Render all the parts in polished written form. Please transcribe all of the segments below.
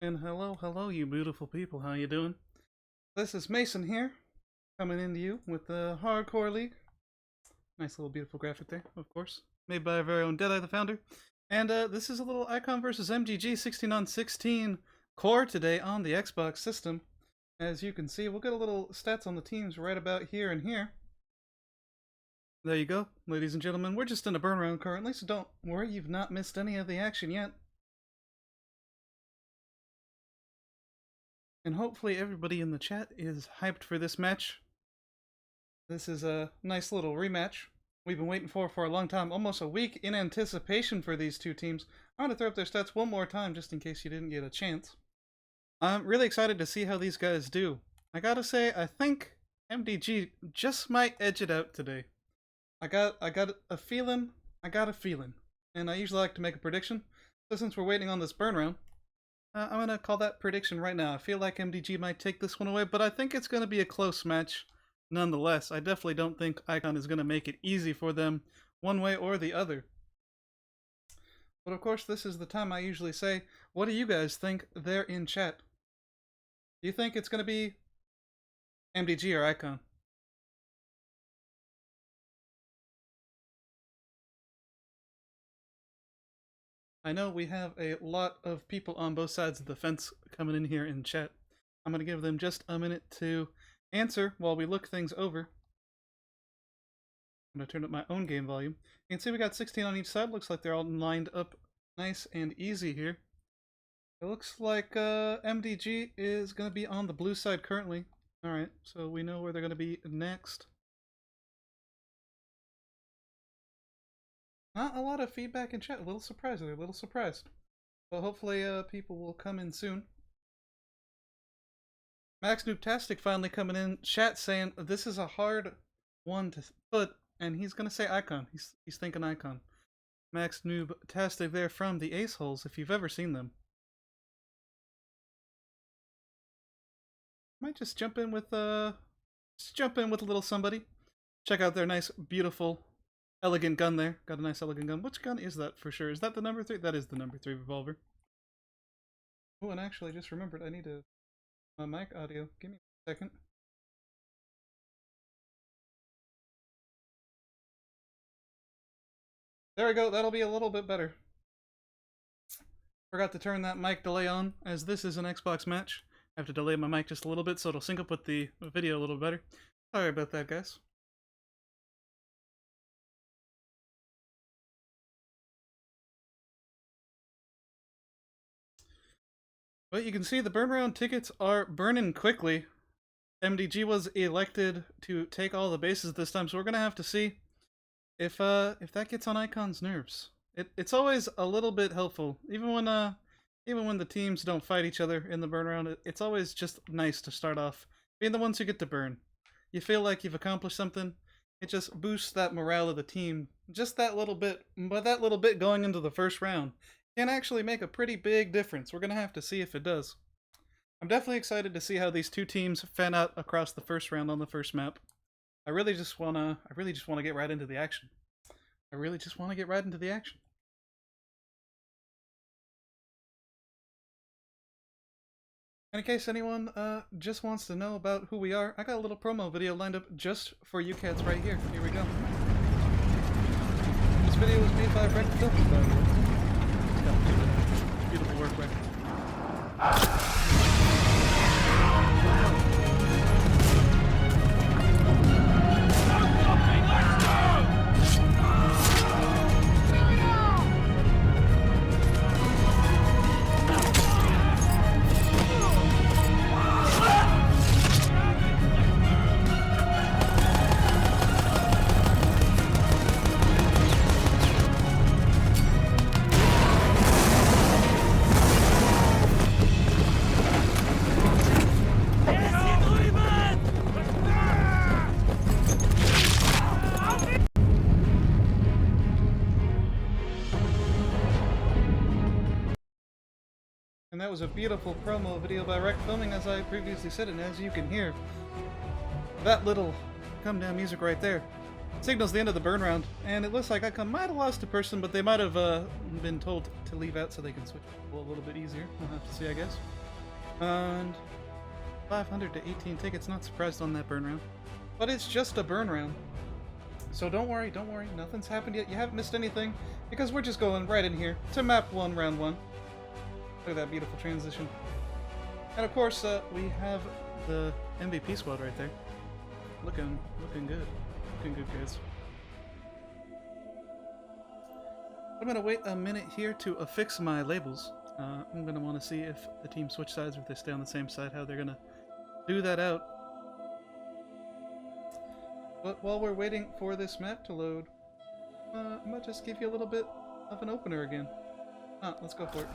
And hello, you beautiful people. How you doing? This is Mason here, coming into you with the Hardcore League. Nice little beautiful graphic there, of course. Made by our very own Deadeye, the founder. And this is a little Icon versus MDG 16 on 16 core today on the Xbox system. As you can see, we'll get a little stats on the teams right about here and here. There you go, ladies and gentlemen. We're just in a burn round currently, so don't worry, you've not missed any of the action yet. And hopefully everybody in the chat is hyped for this match. This is a nice little rematch we've been waiting for a long time, almost a week in anticipation for these two teams. I'm going to throw up their stats one more time just in case you didn't get a chance. I'm really excited to see how these guys do. I gotta say, I think MDG just might edge it out today. I got a feeling, and I usually like to make a prediction. So since we're waiting on this burn round, I'm going to call that prediction right now. I feel like MDG might take this one away, but I think it's going to be a close match nonetheless. I definitely don't think Icon is going to make it easy for them one way or the other. But of course, this is the time I usually say, what do you guys think there in chat? Do you think it's going to be MDG or Icon? I know we have a lot of people on both sides of the fence coming in here in chat. I'm going to give them just a minute to answer while we look things over. I'm going to turn up my own game volume. You can see we got 16 on each side. Looks like they're all lined up nice and easy here. It looks like MDG is going to be on the blue side currently. Alright, so we know where they're going to be next. Not a lot of feedback in chat. A little surprised. But hopefully people will come in soon. Max Noobtastic finally coming in. Chat saying this is a hard one to put, and he's going to say Icon. He's thinking Icon. Max Noobtastic there from the Ace Holes, if you've ever seen them. Might just jump in with a little somebody. Check out their nice, beautiful, elegant gun there. Got a nice elegant gun. Which gun is that for sure? Is that the number 3? That is the number 3 revolver. Oh, and actually I just remembered I need to my mic audio. Give me a second. There we go. That'll be a little bit better. Forgot to turn that mic delay on, as this is an Xbox match. I have to delay my mic just a little bit so it'll sync up with the video a little better. Sorry about that, guys. But you can see the burn round tickets are burning quickly. MDG was elected to take all the bases this time, so we're gonna have to see if that gets on Icon's nerves. It's always a little bit helpful, even when the teams don't fight each other in the burn round. It's always just nice to start off being the ones who get to burn. You feel like you've accomplished something. It just boosts that morale of the team just that little bit. But that little bit going into the first round can actually make a pretty big difference. We're gonna have to see if it does. I'm definitely excited to see how these two teams fan out across the first round on the first map. I really just wanna get right into the action. And in case anyone just wants to know about who we are, I got a little promo video lined up just for you cats right here. Here we go. This video was made by Breck Films, by the way. Beautiful work, Breck. And that was a beautiful promo video by Rec Filming, as I previously said, and as you can hear, that little come down music right there signals the end of the burn round, and it looks like Icon might have lost a person, but they might have been told to leave out so they can switch people a little bit easier. We'll have to see, I guess. And 500 to 18 tickets, not surprised on that burn round. But it's just a burn round. So don't worry, nothing's happened yet. You haven't missed anything, because we're just going right in here to map 1, round 1. Look at that beautiful transition. And of course, we have the MVP squad right there. Looking good. Looking good, guys. I'm gonna wait a minute here to affix my labels. I'm gonna want to see if the team switch sides or if they stay on the same side, how they're gonna do that out. But while we're waiting for this map to load, I might just give you a little bit of an opener again. Let's go for it.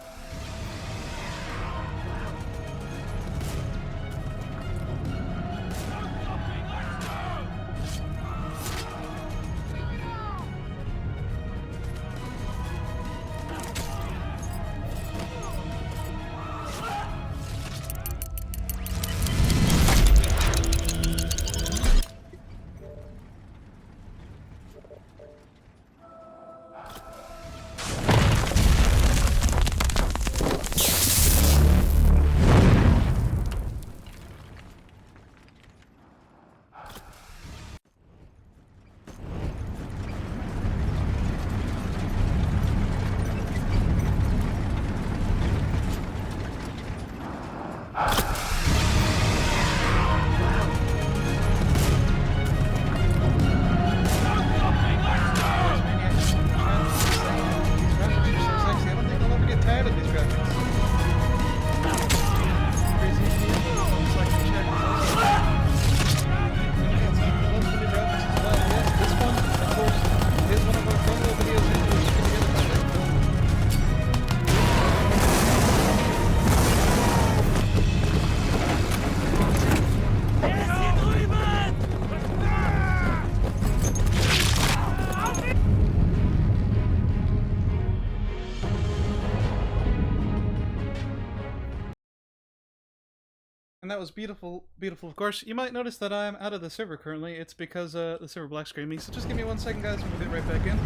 And that was beautiful, beautiful. Of course, you might notice that I'm out of the server currently. It's because the server black screened me. So just give me 1 second, guys, and we'll get right back in.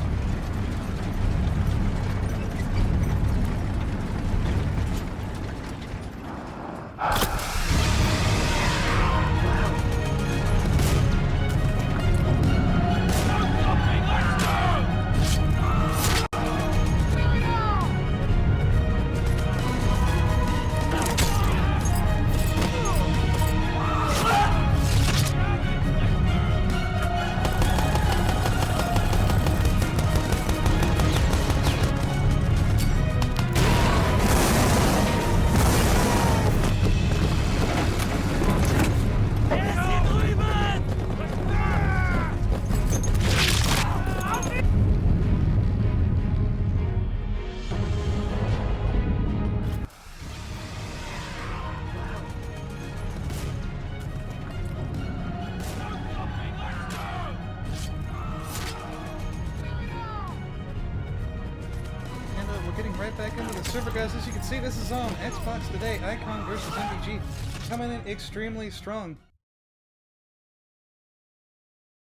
Getting right back into the server, guys. As you can see, this is on Xbox today. Icon versus MDG, coming in extremely strong.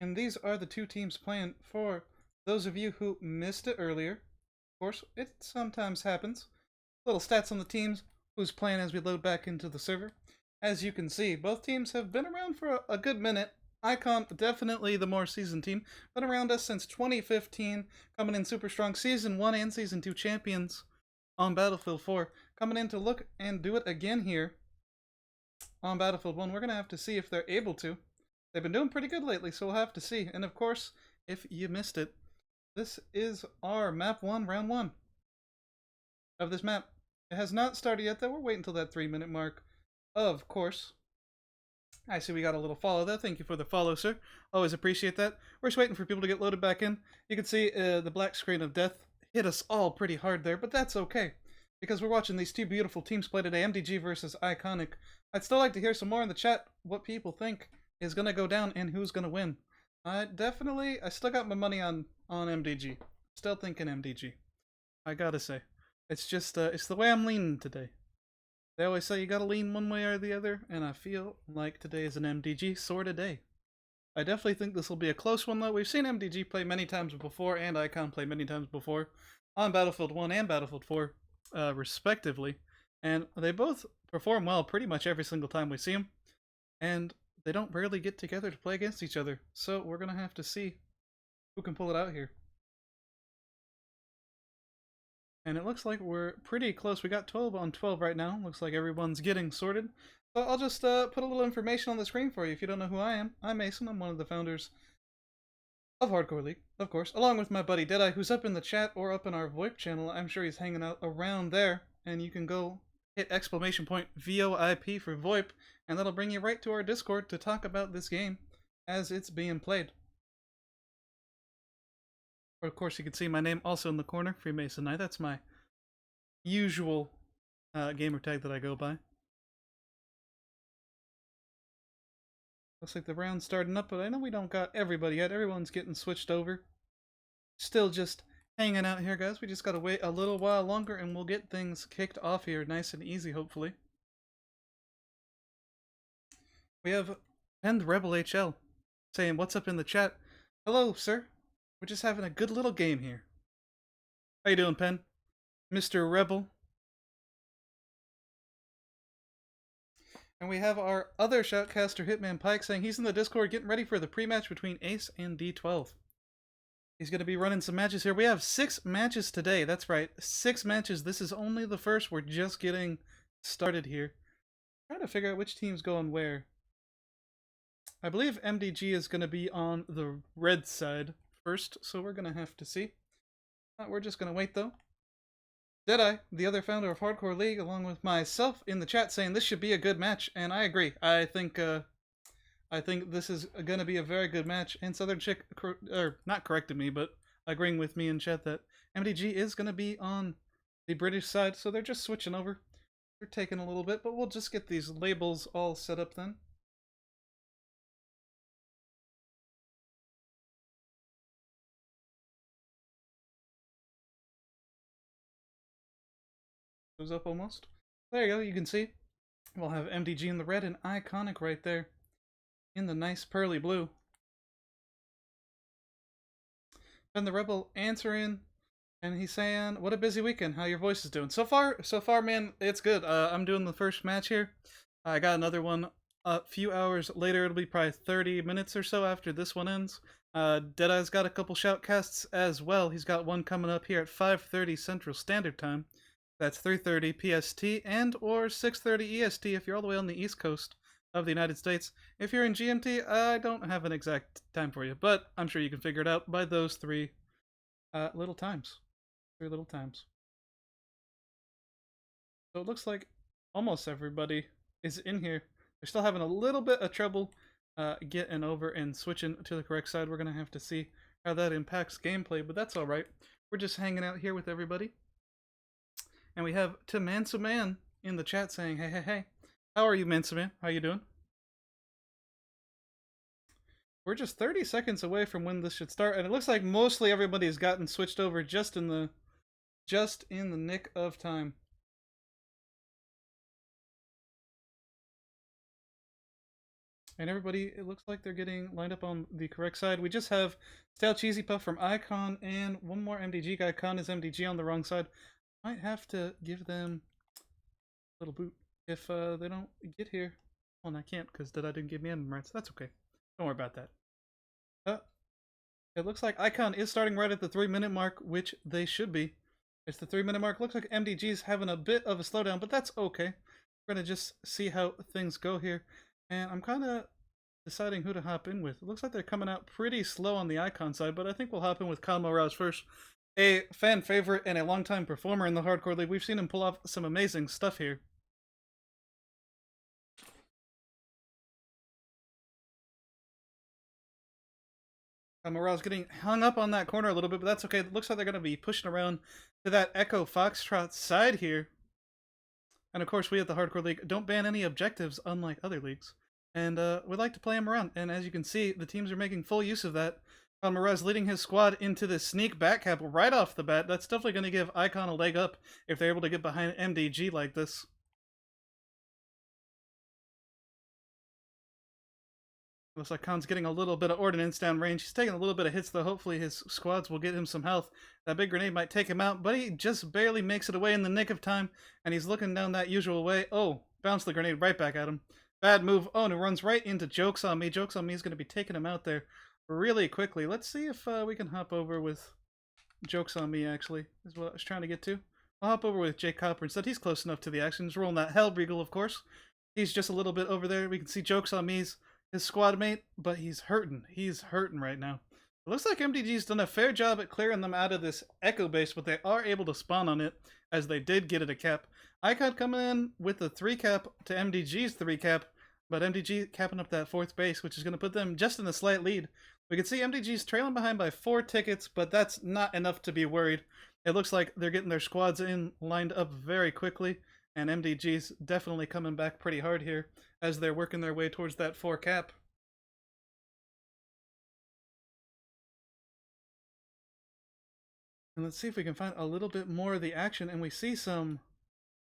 And these are the two teams playing. For those of you who missed it earlier, of course, it sometimes happens. Little stats on the teams, who's playing as we load back into the server. As you can see, both teams have been around for a good minute. Icon, definitely the more seasoned team, been around us since 2015, coming in super strong. Season 1 and Season 2 champions on Battlefield 4, coming in to look and do it again here on Battlefield 1. We're going to have to see if they're able to. They've been doing pretty good lately, so we'll have to see. And of course, if you missed it, this is our Map 1, Round 1 of this map. It has not started yet, though. We're waiting until that 3-minute mark, of course. I see we got a little follow there. Thank you for the follow, sir. Always appreciate that. We're just waiting for people to get loaded back in. You can see the black screen of death hit us all pretty hard there, but that's okay, because we're watching these two beautiful teams play today, MDG versus Iconic. I'd still like to hear some more in the chat what people think is going to go down and who's going to win. I still got my money on MDG. Still thinking MDG. I gotta say. It's just, it's the way I'm leaning today. They always say you gotta lean one way or the other, and I feel like today is an MDG sort of day. I definitely think this will be a close one, though. We've seen MDG play many times before, and Icon play many times before on Battlefield 1 and Battlefield 4, respectively. And they both perform well pretty much every single time we see them. And they don't rarely get together to play against each other. So we're going to have to see who can pull it out here. And it looks like we're pretty close. We got 12 on 12 right now. Looks like everyone's getting sorted. So I'll just put a little information on the screen for you if you don't know who I am. I'm Mason. I'm one of the founders of Hardcore League, of course, along with my buddy Deadeye, who's up in the chat or up in our VoIP channel. I'm sure he's hanging out around there, and you can go hit exclamation point VOIP for VoIP, and that'll bring you right to our Discord to talk about this game as it's being played. Of course, you can see my name also in the corner, Freemason Knight. That's my usual gamer tag that I go by. Looks like the round's starting up, but I know we don't got everybody yet. Everyone's getting switched over. Still just hanging out here, guys. We just gotta wait a little while longer, and we'll get things kicked off here nice and easy, hopefully. We have Pen the Rebel HL saying, "What's up in the chat?" Hello, sir. We're just having a good little game here. How you doing, Pen? Mr. Rebel. And we have our other shoutcaster, Hitman Pike, saying he's in the Discord getting ready for the pre-match between Ace and D12. He's going to be running some matches here. We have 6 matches today. That's right, 6 matches. This is only the first. We're just getting started here. Trying to figure out which team's going where. I believe MDG is going to be on the red side first, so we're going to have to see. We're just going to wait, though. Deadeye, the other founder of Hardcore League, along with myself in the chat, saying this should be a good match, and I agree. I think this is going to be a very good match. And Southern Chick, not corrected me, but agreeing with me in chat that MDG is going to be on the British side, so they're just switching over. They're taking a little bit, but we'll just get these labels all set up then. Goes up almost. There you go, you can see. We'll have MDG in the red and Iconic right there in the nice pearly blue. And the Rebel answering, and he's saying, "What a busy weekend. How your voice is doing?" So far, man, it's good. I'm doing the first match here. I got another one a few hours later. It'll be probably 30 minutes or so after this one ends. Deadeye's got a couple shoutcasts as well. He's got one coming up here at 5:30 Central Standard Time. That's 3:30 PST and or 6:30 EST if you're all the way on the East Coast of the United States. If you're in GMT, I don't have an exact time for you, but I'm sure you can figure it out by those 3 little times. 3 little times. So it looks like almost everybody is in here. They're still having a little bit of trouble getting over and switching to the correct side. We're going to have to see how that impacts gameplay, but that's alright. We're just hanging out here with everybody. And we have to Mansuman in the chat saying, "Hey, hey, hey. How are you, Mansuman? How you doing?" We're just 30 seconds away from when this should start, and it looks like mostly everybody's gotten switched over just in the nick of time. And everybody, it looks like they're getting lined up on the correct side. We just have Stale Cheesy Puff from Icon and one more MDG guy. Icon is MDG on the wrong side. Might have to give them a little boot if they don't get here. Well, I can't because I didn't give me admin rights. That's okay. Don't worry about that. It looks like Icon is starting right at the 3-minute mark, which they should be. It's the 3-minute mark. Looks like MDG's having a bit of a slowdown, but that's okay. We're going to just see how things go here. And I'm kind of deciding who to hop in with. It looks like they're coming out pretty slow on the Icon side, but I think we'll hop in with Kyle Rouse first. A fan favorite and a longtime performer in the Hardcore League. We've seen him pull off some amazing stuff here. Morale's getting hung up on that corner a little bit, but that's okay. It looks like they're going to be pushing around to that Echo Foxtrot side here. And of course, we at the Hardcore League don't ban any objectives, unlike other leagues. And we like to play them around. And as you can see, the teams are making full use of that. Miraz leading his squad into the sneak back cap right off the bat. That's definitely going to give Icon a leg up if they're able to get behind MDG like this. Looks like Khan's getting a little bit of ordnance down range. He's taking a little bit of hits, though. Hopefully his squads will get him some health. That big grenade might take him out, but he just barely makes it away in the nick of time, and he's looking down that usual way. Oh, bounced the grenade right back at him. Bad move. Oh, and it runs right into Jokes on Me. Jokes on Me is going to be taking him out there really quickly. Let's see if we can hop over with Jokes on Me, actually, is what I was trying to get to. I'll hop over with Jake Copper instead. He's close enough to the action. He's rolling that Hellbeagle, of course. He's just a little bit over there. We can see Jokes on Me's his squad mate, but he's hurting. He's hurting right now. It looks like MDG's done a fair job at clearing them out of this Echo base, but they are able to spawn on it, as they did get it a cap. Icon coming in with the 3 cap to MDG's 3 cap, but MDG capping up that 4th base, which is going to put them just in a slight lead. We can see MDG's trailing behind by 4 tickets, but that's not enough to be worried. It looks like they're getting their squads in lined up very quickly, and MDG's definitely coming back pretty hard here as they're working their way towards that 4 cap. And let's see if we can find a little bit more of the action, and we see some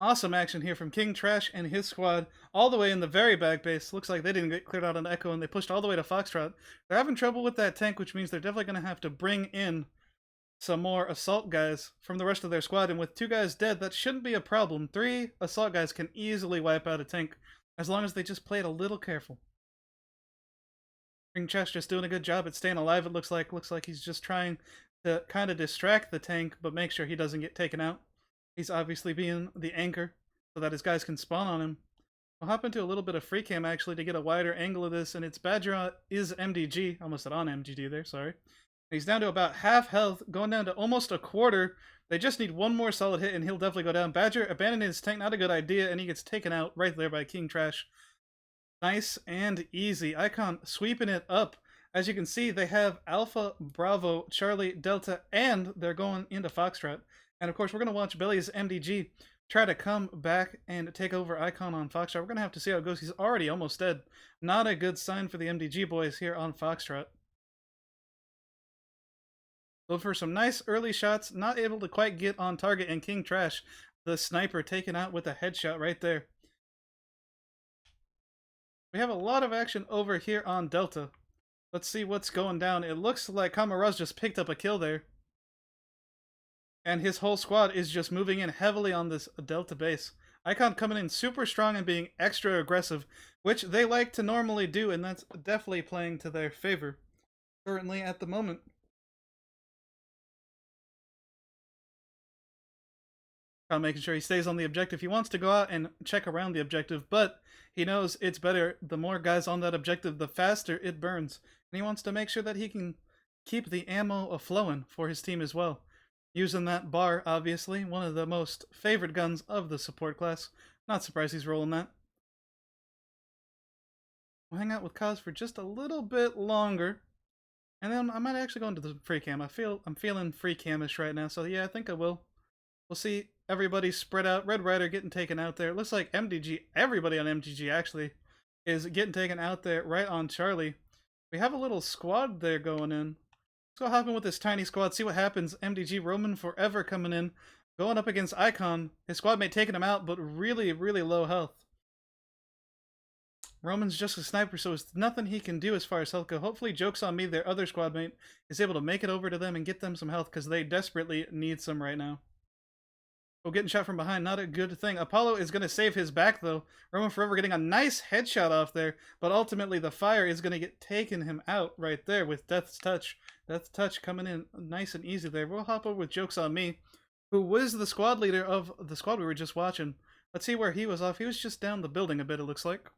awesome action here from King Trash and his squad all the way in the very back base. Looks like they didn't get cleared out on Echo, and they pushed all the way to Foxtrot. They're having trouble with that tank, which means they're definitely going to have to bring in some more assault guys from the rest of their squad, and with 2 guys dead, that shouldn't be a problem. 3 assault guys can easily wipe out a tank, as long as they just play it a little careful. King Trash just doing a good job at staying alive, it looks like. Looks like he's just trying to kind of distract the tank, but make sure he doesn't get taken out. He's obviously being the anchor so that his guys can spawn on him. I'll hop into a little bit of free cam actually to get a wider angle of this, and it's Badger is MDG. Almost said on MDG there, sorry. He's down to about half health, going down to almost a quarter. They just need one more solid hit, and he'll definitely go down. Badger abandoning his tank, not a good idea, and he gets taken out right there by King Trash. Nice and easy. Icon sweeping it up. As you can see, they have Alpha, Bravo, Charlie, Delta, and they're going into Foxtrot. And of course, we're going to watch Billy's MDG try to come back and take over Icon on Foxtrot. We're going to have to see how it goes. He's already almost dead. Not a good sign for the MDG boys here on Foxtrot. Go for some nice early shots. Not able to quite get on target, and King Trash, the sniper, taken out with a headshot right there. We have a lot of action over here on Delta. Let's see what's going down. It looks like Kamaraz just picked up a kill there. And his whole squad is just moving in heavily on this Delta base. Icon coming in super strong and being extra aggressive, which they like to normally do, and that's definitely playing to their favor currently at the moment. Making sure he stays on the objective. He wants to go out and check around the objective, but he knows it's better. The more guys on that objective, the faster it burns. And he wants to make sure that he can keep the ammo a-flowing for his team as well. Using that bar, obviously, one of the most favored guns of the support class. Not surprised he's rolling that. We'll hang out with Kaz for just a little bit longer. And then I might actually go into the free cam. I'm feeling free camish right now, so yeah, I think I will. We'll see everybody spread out. Red Rider getting taken out there. It looks like MDG, everybody on MDG actually, is getting taken out there right on Charlie. We have a little squad there going in. Let's go hop in with this tiny squad, see what happens. MDG Roman Forever coming in, going up against Icon. His squad mate taking him out, but really, really low health. Roman's just a sniper, so there's nothing he can do as far as health go. Hopefully, Jokes on Me, their other squad mate, is able to make it over to them and get them some health, because they desperately need some right now. Oh, getting shot from behind, not a good thing. Apollo is going to save his back, though. Roman Forever getting a nice headshot off there, but ultimately the fire is going to get taken him out right there with Death's Touch. Death's Touch coming in nice and easy there. We'll hop over with Jokes on Me, who was the squad leader of the squad we were just watching. Let's see where he was off. He was just down the building a bit, it looks like.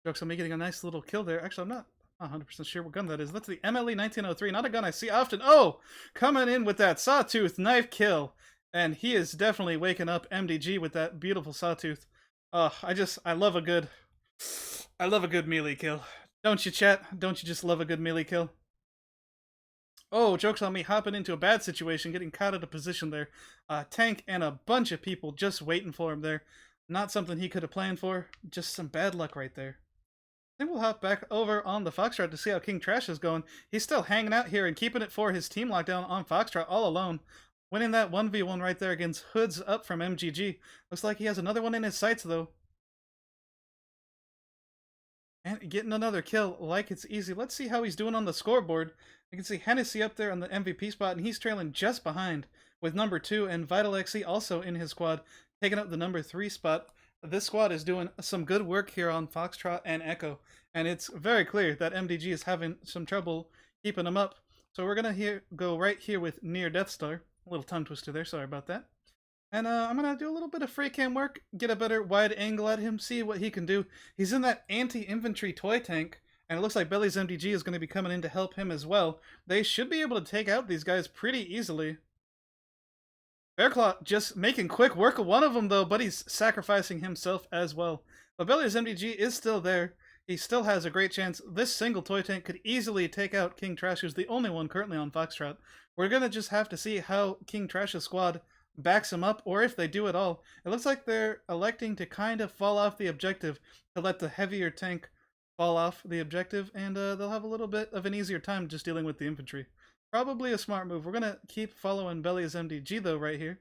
Jokes on Me getting a nice little kill there. Actually, I'm not 100% sure what gun that is. That's the MLE 1903. Not a gun I see often. Oh! Coming in with that Sawtooth knife kill. And he is definitely waking up MDG with that beautiful Sawtooth. I love a good melee kill. Don't you, chat? Don't you just love a good melee kill? Oh, Jokes on Me hopping into a bad situation, getting caught out of position there. Tank and a bunch of people just waiting for him there. Not something he could have planned for. Just some bad luck right there. I think we'll hop back over on the Foxtrot to see how King Trash is going. He's still hanging out here and keeping it for his team lockdown on Foxtrot all alone. Winning that 1v1 right there against Hoods Up from MDG. Looks like he has another one in his sights, though. And getting another kill like it's easy. Let's see how he's doing on the scoreboard. You can see Hennessy up there on the MVP spot, and he's trailing just behind with number 2, and Vital XC also in his squad, taking up the number 3 spot. This squad is doing some good work here on Foxtrot and Echo, and it's very clear that MDG is having some trouble keeping them up. So we're going to go right here with Near Death Star. A little tongue twister there, sorry about that. And I'm going to do a little bit of free cam work, get a better wide angle at him, see what he can do. He's in that anti-infantry toy tank, and it looks like Belly's MDG is going to be coming in to help him as well. They should be able to take out these guys pretty easily. Bearclaw just making quick work of one of them, though, but he's sacrificing himself as well. But Belly's MDG is still there. He still has a great chance. This single toy tank could easily take out King Trash, who's the only one currently on Foxtrot. We're going to just have to see how King Trash's squad backs him up, or if they do at all. It looks like they're electing to kind of fall off the objective to let the heavier tank fall off the objective, and they'll have a little bit of an easier time just dealing with the infantry. Probably a smart move. We're going to keep following Belly's MDG, though, right here.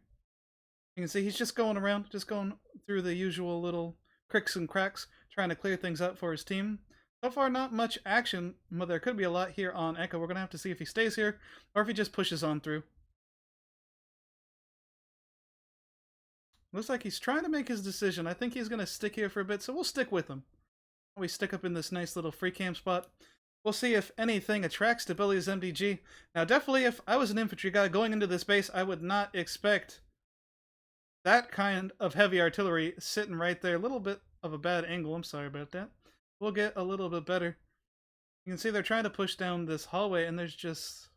You can see he's just going around, just going through the usual little cricks and cracks, trying to clear things up for his team. So far, not much action, but there could be a lot here on Echo. We're going to have to see if he stays here, or if he just pushes on through. Looks like he's trying to make his decision. I think he's going to stick here for a bit, so we'll stick with him. We stick up in this nice little free camp spot. We'll see if anything attracts to Belly's MDG. Now, definitely, if I was an infantry guy going into this base, I would not expect that kind of heavy artillery sitting right there. A little bit of a bad angle. I'm sorry about that. We'll get a little bit better. You can see they're trying to push down this hallway, and there's just...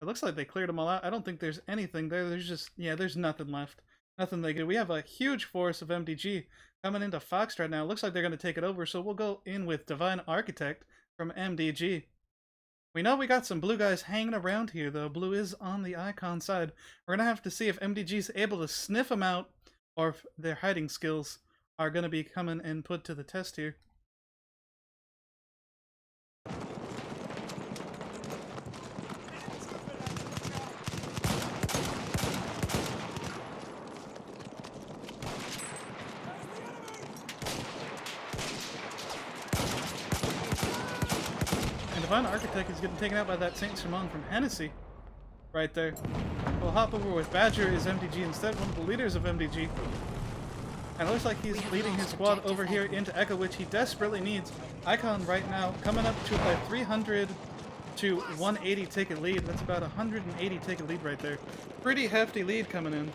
It looks like they cleared them all out. I don't think there's anything there. There's just... Yeah, there's nothing left. Nothing they can do. We have a huge force of MDG coming into Foxtrot now. It looks like they're going to take it over, so we'll go in with Divine Architect from MDG. We know we got some blue guys hanging around here, though. Blue is on the icon side. We're going to have to see if MDG's able to sniff them out, or if their hiding skills are going to be coming and put to the test here. Divine Architect is getting taken out by that Saint Simon from Hennessy. Right there. We'll hop over with Badger is MDG instead, one of the leaders of MDG. And it looks like he's leading his squad over here into Echo, which he desperately needs. Icon right now coming up to a 300 to 180 ticket lead. That's about 180 ticket lead right there. Pretty hefty lead coming in.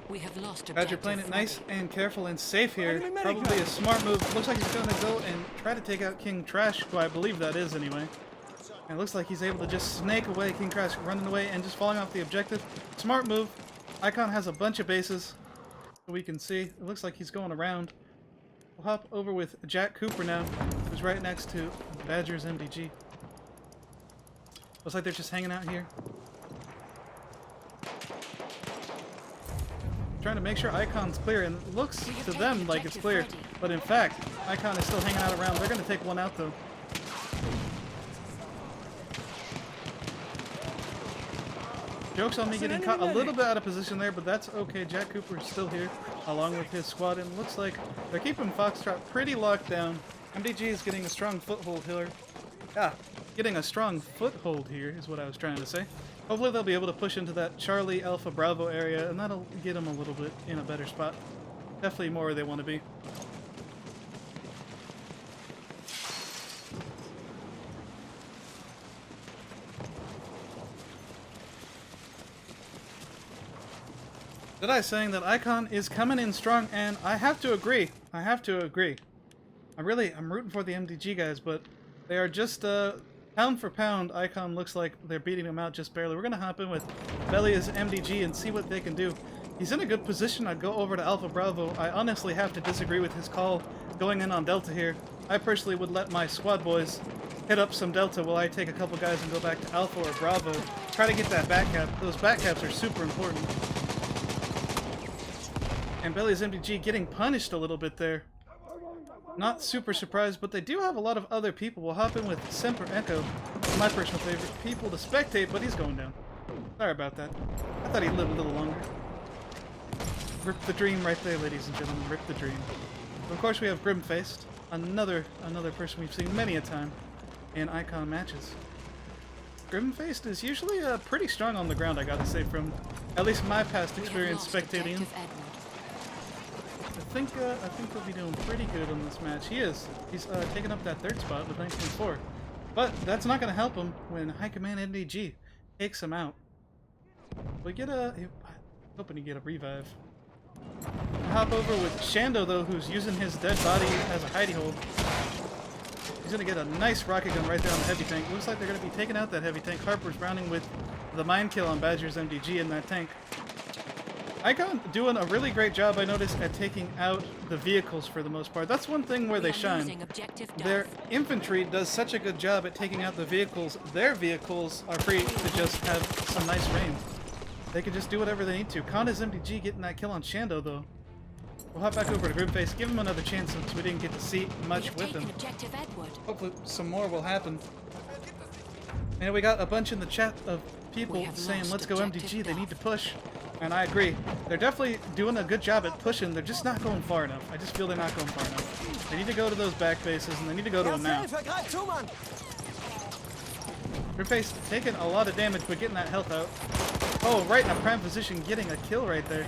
We have lost Badger playing it nice and careful and safe here. Probably a smart move. Looks like he's going to go and try to take out King Trash, who I believe that is anyway. And it looks like he's able to just snake away King Trash, running away and just falling off the objective. Smart move. Icon has a bunch of bases, so we can see. It looks like he's going around. We'll hop over with Jack Cooper now, who's right next to Badger's MDG. Looks like they're just hanging out here. Trying to make sure Icon's clear, and it looks to them like it's clear, but in fact, Icon is still hanging out around. They're going to take one out, though. Joke's on me getting caught a little bit out of position there, but that's okay. Jack Cooper is still here, along with his squad, and it looks like they're keeping Foxtrot pretty locked down. MDG is getting a strong foothold here. Getting a strong foothold here is what I was trying to say. Hopefully they'll be able to push into that Charlie Alpha Bravo area, and that'll get them a little bit in a better spot. Definitely more where they want to be. Did I saying that Icon is coming in strong, and I have to agree. I'm rooting for the MDG guys, but they are just pound for pound. Icon looks like they're beating him out just barely. We're going to hop in with Belly as MDG and see what they can do. He's in a good position. I'd go over to Alpha Bravo. I honestly have to disagree with his call going in on Delta here. I personally would let my squad boys hit up some Delta while I take a couple guys and go back to Alpha or Bravo. Try to get that back cap. Those back caps are super important. And Belly's MDG getting punished a little bit there. Not super surprised, but they do have a lot of other people. We'll hop in with Semper Echo, my personal favorite, people to spectate, but he's going down. Sorry about that. I thought he'd live a little longer. Rip the dream right there, ladies and gentlemen. Rip the dream. Of course, we have Grim-Faced, another person we've seen many a time in Icon matches. Grim-Faced is usually pretty strong on the ground, I gotta say, from at least my past experience spectating him. I think he'll be doing pretty good on this match. He is. He's taking up that third spot with 19.4. But that's not going to help him when High Command MDG takes him out. We get I'm hoping to get a revive. Hop over with Shando, though, who's using his dead body as a hidey hole. He's going to get a nice rocket gun right there on the heavy tank. Looks like they're going to be taking out that heavy tank. Harper's rounding with the mine kill on Badger's MDG in that tank. Icon doing a really great job, I noticed, at taking out the vehicles for the most part. That's one thing where they shine. Their infantry does such a good job at taking out the vehicles. Their vehicles are free to just have some nice range. They can just do whatever they need to. Kanda's MDG getting that kill on Shando, though. We'll hop back over to Grimface, give him another chance since we didn't get to see much with him. Hopefully some more will happen. And we got a bunch in the chat of people saying, let's go MDG, they need to push. And I agree. They're definitely doing a good job at pushing. They're just not going far enough. I just feel they're not going far enough. They need to go to those back bases, and they need to go to them now. Grimface taking a lot of damage, but getting that health out. Oh, right in a prime position, getting a kill right there.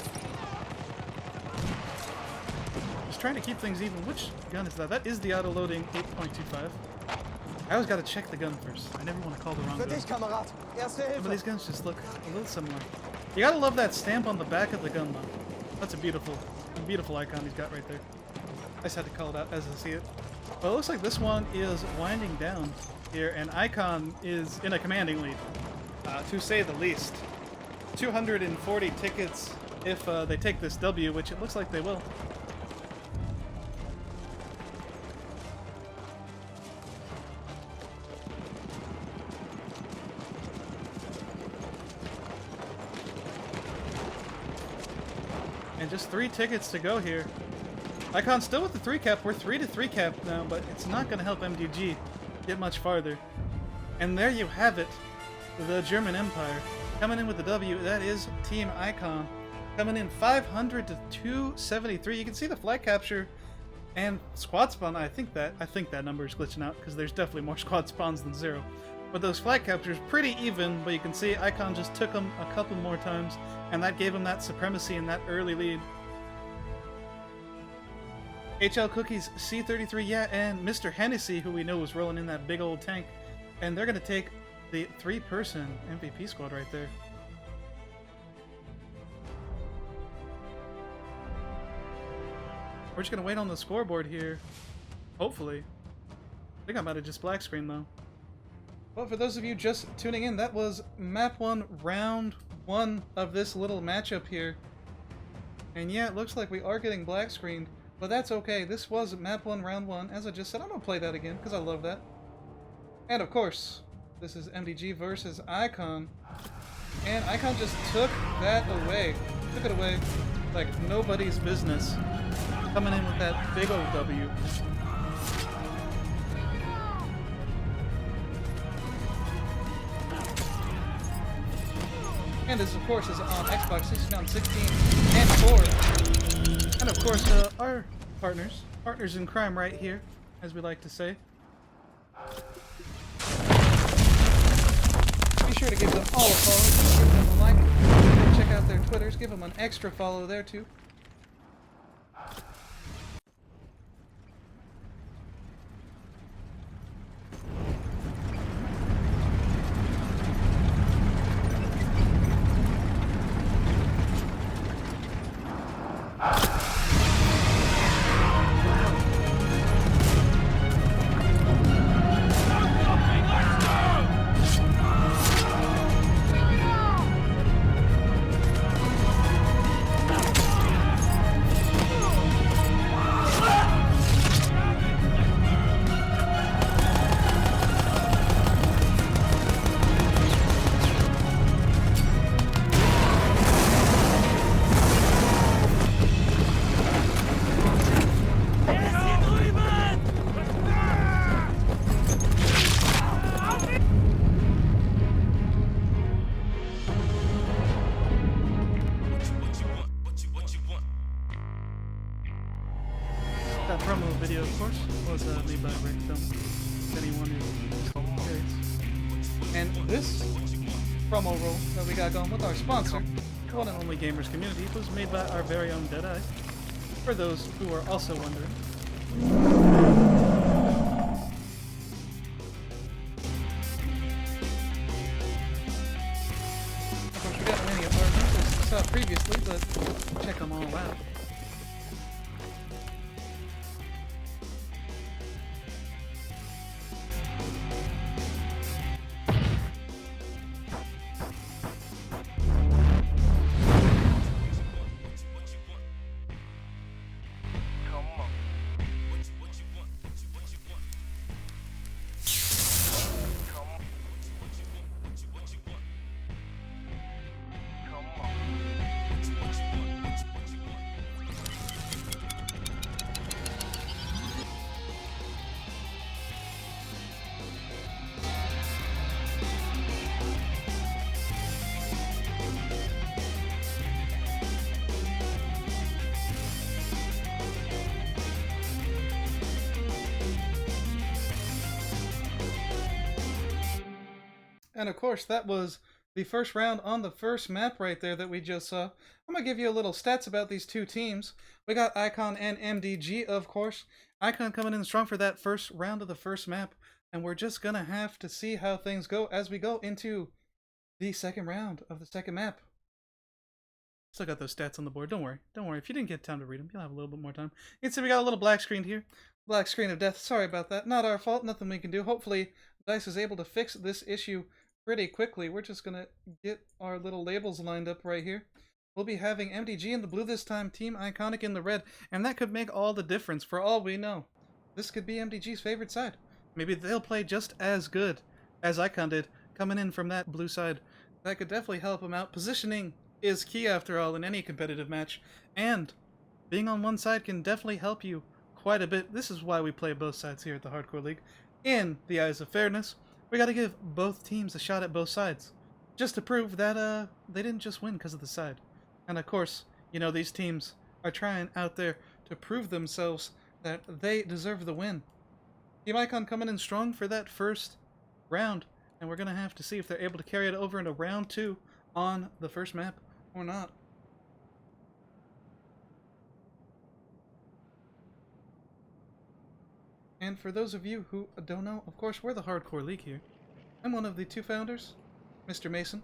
Just trying to keep things even. Which gun is that? That is the auto-loading 8.25. I always gotta check the gun first. I never want to call the wrong gun. But these guns just look a little similar. You gotta love that stamp on the back of the gun, though. That's a beautiful icon he's got right there. I just had to call it out as I see it. But it looks like this one is winding down here, and Icon is in a commanding lead, to say the least. 240 tickets if they take this W, which it looks like they will. And just 3 tickets to go here. Icon still with the 3 cap. We're 3 to 3 cap now, but it's not going to help MDG get much farther. And there you have it. The German Empire coming in with the W. That is Team Icon coming in 500 to 273. You can see the flag capture and squad spawn. I think that number is glitching out because there's definitely more squad spawns than 0. But those flag captures pretty even, but you can see Icon just took them a couple more times, and that gave him that supremacy and that early lead. HL Cookies, C33, yeah, and Mr. Hennessy, who we know was rolling in that big old tank, and they're going to take the 3-person MVP squad right there. We're just going to wait on the scoreboard here, hopefully. I think I might have just black screened, though. Well, for those of you just tuning in, that was Map 1, Round 1 of this little matchup here. And yeah, it looks like we are getting black screened, but that's okay. This was Map 1, Round 1. As I just said, I'm going to play that again, because I love that. And of course, this is MDG versus Icon. And Icon just took that away. Took it away like nobody's business. Coming in with that big old W. And this, of course, is on Xbox 360, 16, and 4. And, of course, our partners in crime right here, as we like to say. Be sure to give them all a follow, give them a like, check out their Twitters, give them an extra follow there, too. That promo video, of course, was made by Rick Film, if anyone is curious. And this promo roll that we got going with our sponsor, the one and only Gamers Community, was made by our very own Deadeye, for those who are also wondering. Of course, we got many of our videos saw previously, but check them all out. And of course, that was the first round on the first map right there that we just saw. I'm going to give you a little stats about these two teams. We got Icon and MDG, of course. Icon coming in strong for that first round of the first map. And we're just going to have to see how things go as we go into the second round of the second map. Still got those stats on the board. Don't worry. Don't worry. If you didn't get time to read them, you'll have a little bit more time. You can see we got a little black screen here. Black screen of death. Sorry about that. Not our fault. Nothing we can do. Hopefully, DICE is able to fix this issue pretty quickly. We're just going to get our little labels lined up right here. We'll be having MDG in the blue this time, Team Iconic in the red, and that could make all the difference for all we know. This could be MDG's favorite side. Maybe they'll play just as good as Icon did, coming in from that blue side. That could definitely help them out. Positioning is key after all in any competitive match, and being on one side can definitely help you quite a bit. This is why we play both sides here at the Hardcore League. In the eyes of fairness, we got to give both teams a shot at both sides, just to prove that they didn't just win because of the side. And of course, you know, these teams are trying out there to prove themselves that they deserve the win. Team Icon coming in strong for that first round, and we're going to have to see if they're able to carry it over into round 2 on the first map or not. And for those of you who don't know, of course, we're the Hardcore League here. I'm one of the two founders, Mr. Mason.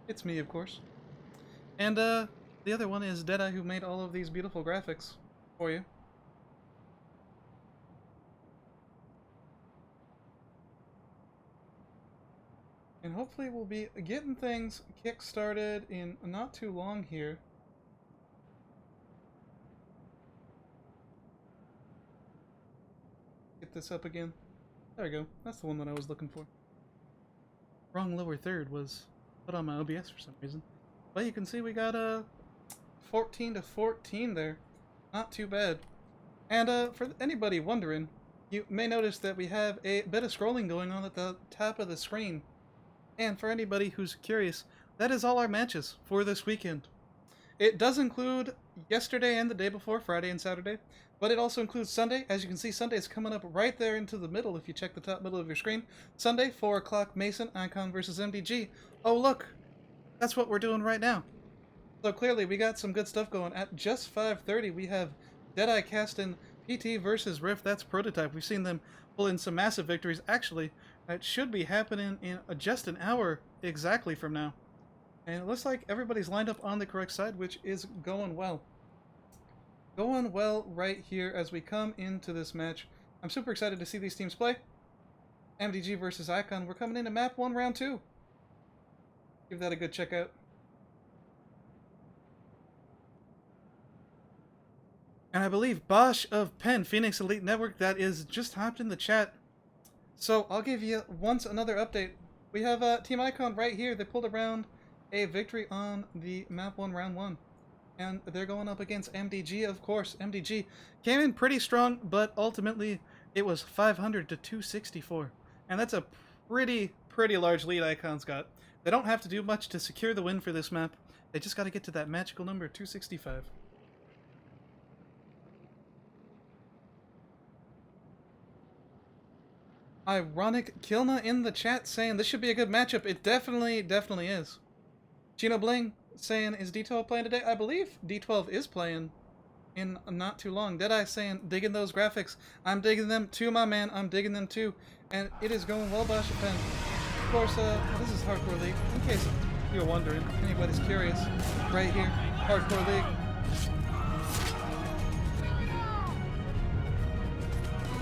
It's me, of course. And the other one is Deadeye, who made all of these beautiful graphics for you. And hopefully we'll be getting things kick-started in not too long here. Get this up again. There we go. That's the one that I was looking for. Wrong lower third was put on my OBS for some reason. But you can see we got 14 to 14 there. Not too bad. And for anybody wondering, you may notice that we have a bit of scrolling going on at the top of the screen. And for anybody who's curious, that is all our matches for this weekend. It does include yesterday and the day before, Friday and Saturday, but it also includes Sunday. As you can see, Sunday is coming up right there into the middle if you check the top middle of your screen. Sunday, 4 o'clock, Mason, Icon versus MDG. Oh, look, that's what we're doing right now. So clearly, we got some good stuff going. At just 5:30, we have Deadeye casting PT versus Rift. That's Prototype. We've seen them pull in some massive victories. Actually, it should be happening in just an hour exactly from now. And it looks like everybody's lined up on the correct side, which is going well. Going well right here as we come into this match. I'm super excited to see these teams play. MDG versus Icon. We're coming into map 1, round 2. Give that a good check out. And I believe Bosch of Penn, Phoenix Elite Network, that is just hopped in the chat. So I'll give you once another update. We have Team Icon right here. They pulled around a victory on the map 1, round 1. And they're going up against MDG, of course. MDG came in pretty strong, but ultimately it was 500 to 264. And that's a pretty large lead Icon's got. They don't have to do much to secure the win for this map. They just got to get to that magical number, 265. Ironic Kilna in the chat saying this should be a good matchup. It definitely is. Chino Bling saying, is D12 playing today? I believe D12 is playing in not too long. Deadeye saying, digging those graphics. I'm digging them too, my man. I'm digging them too. And it is going well by Chopin. Of course, this is Hardcore League. In case you're wondering, anybody's curious, right here, Hardcore League.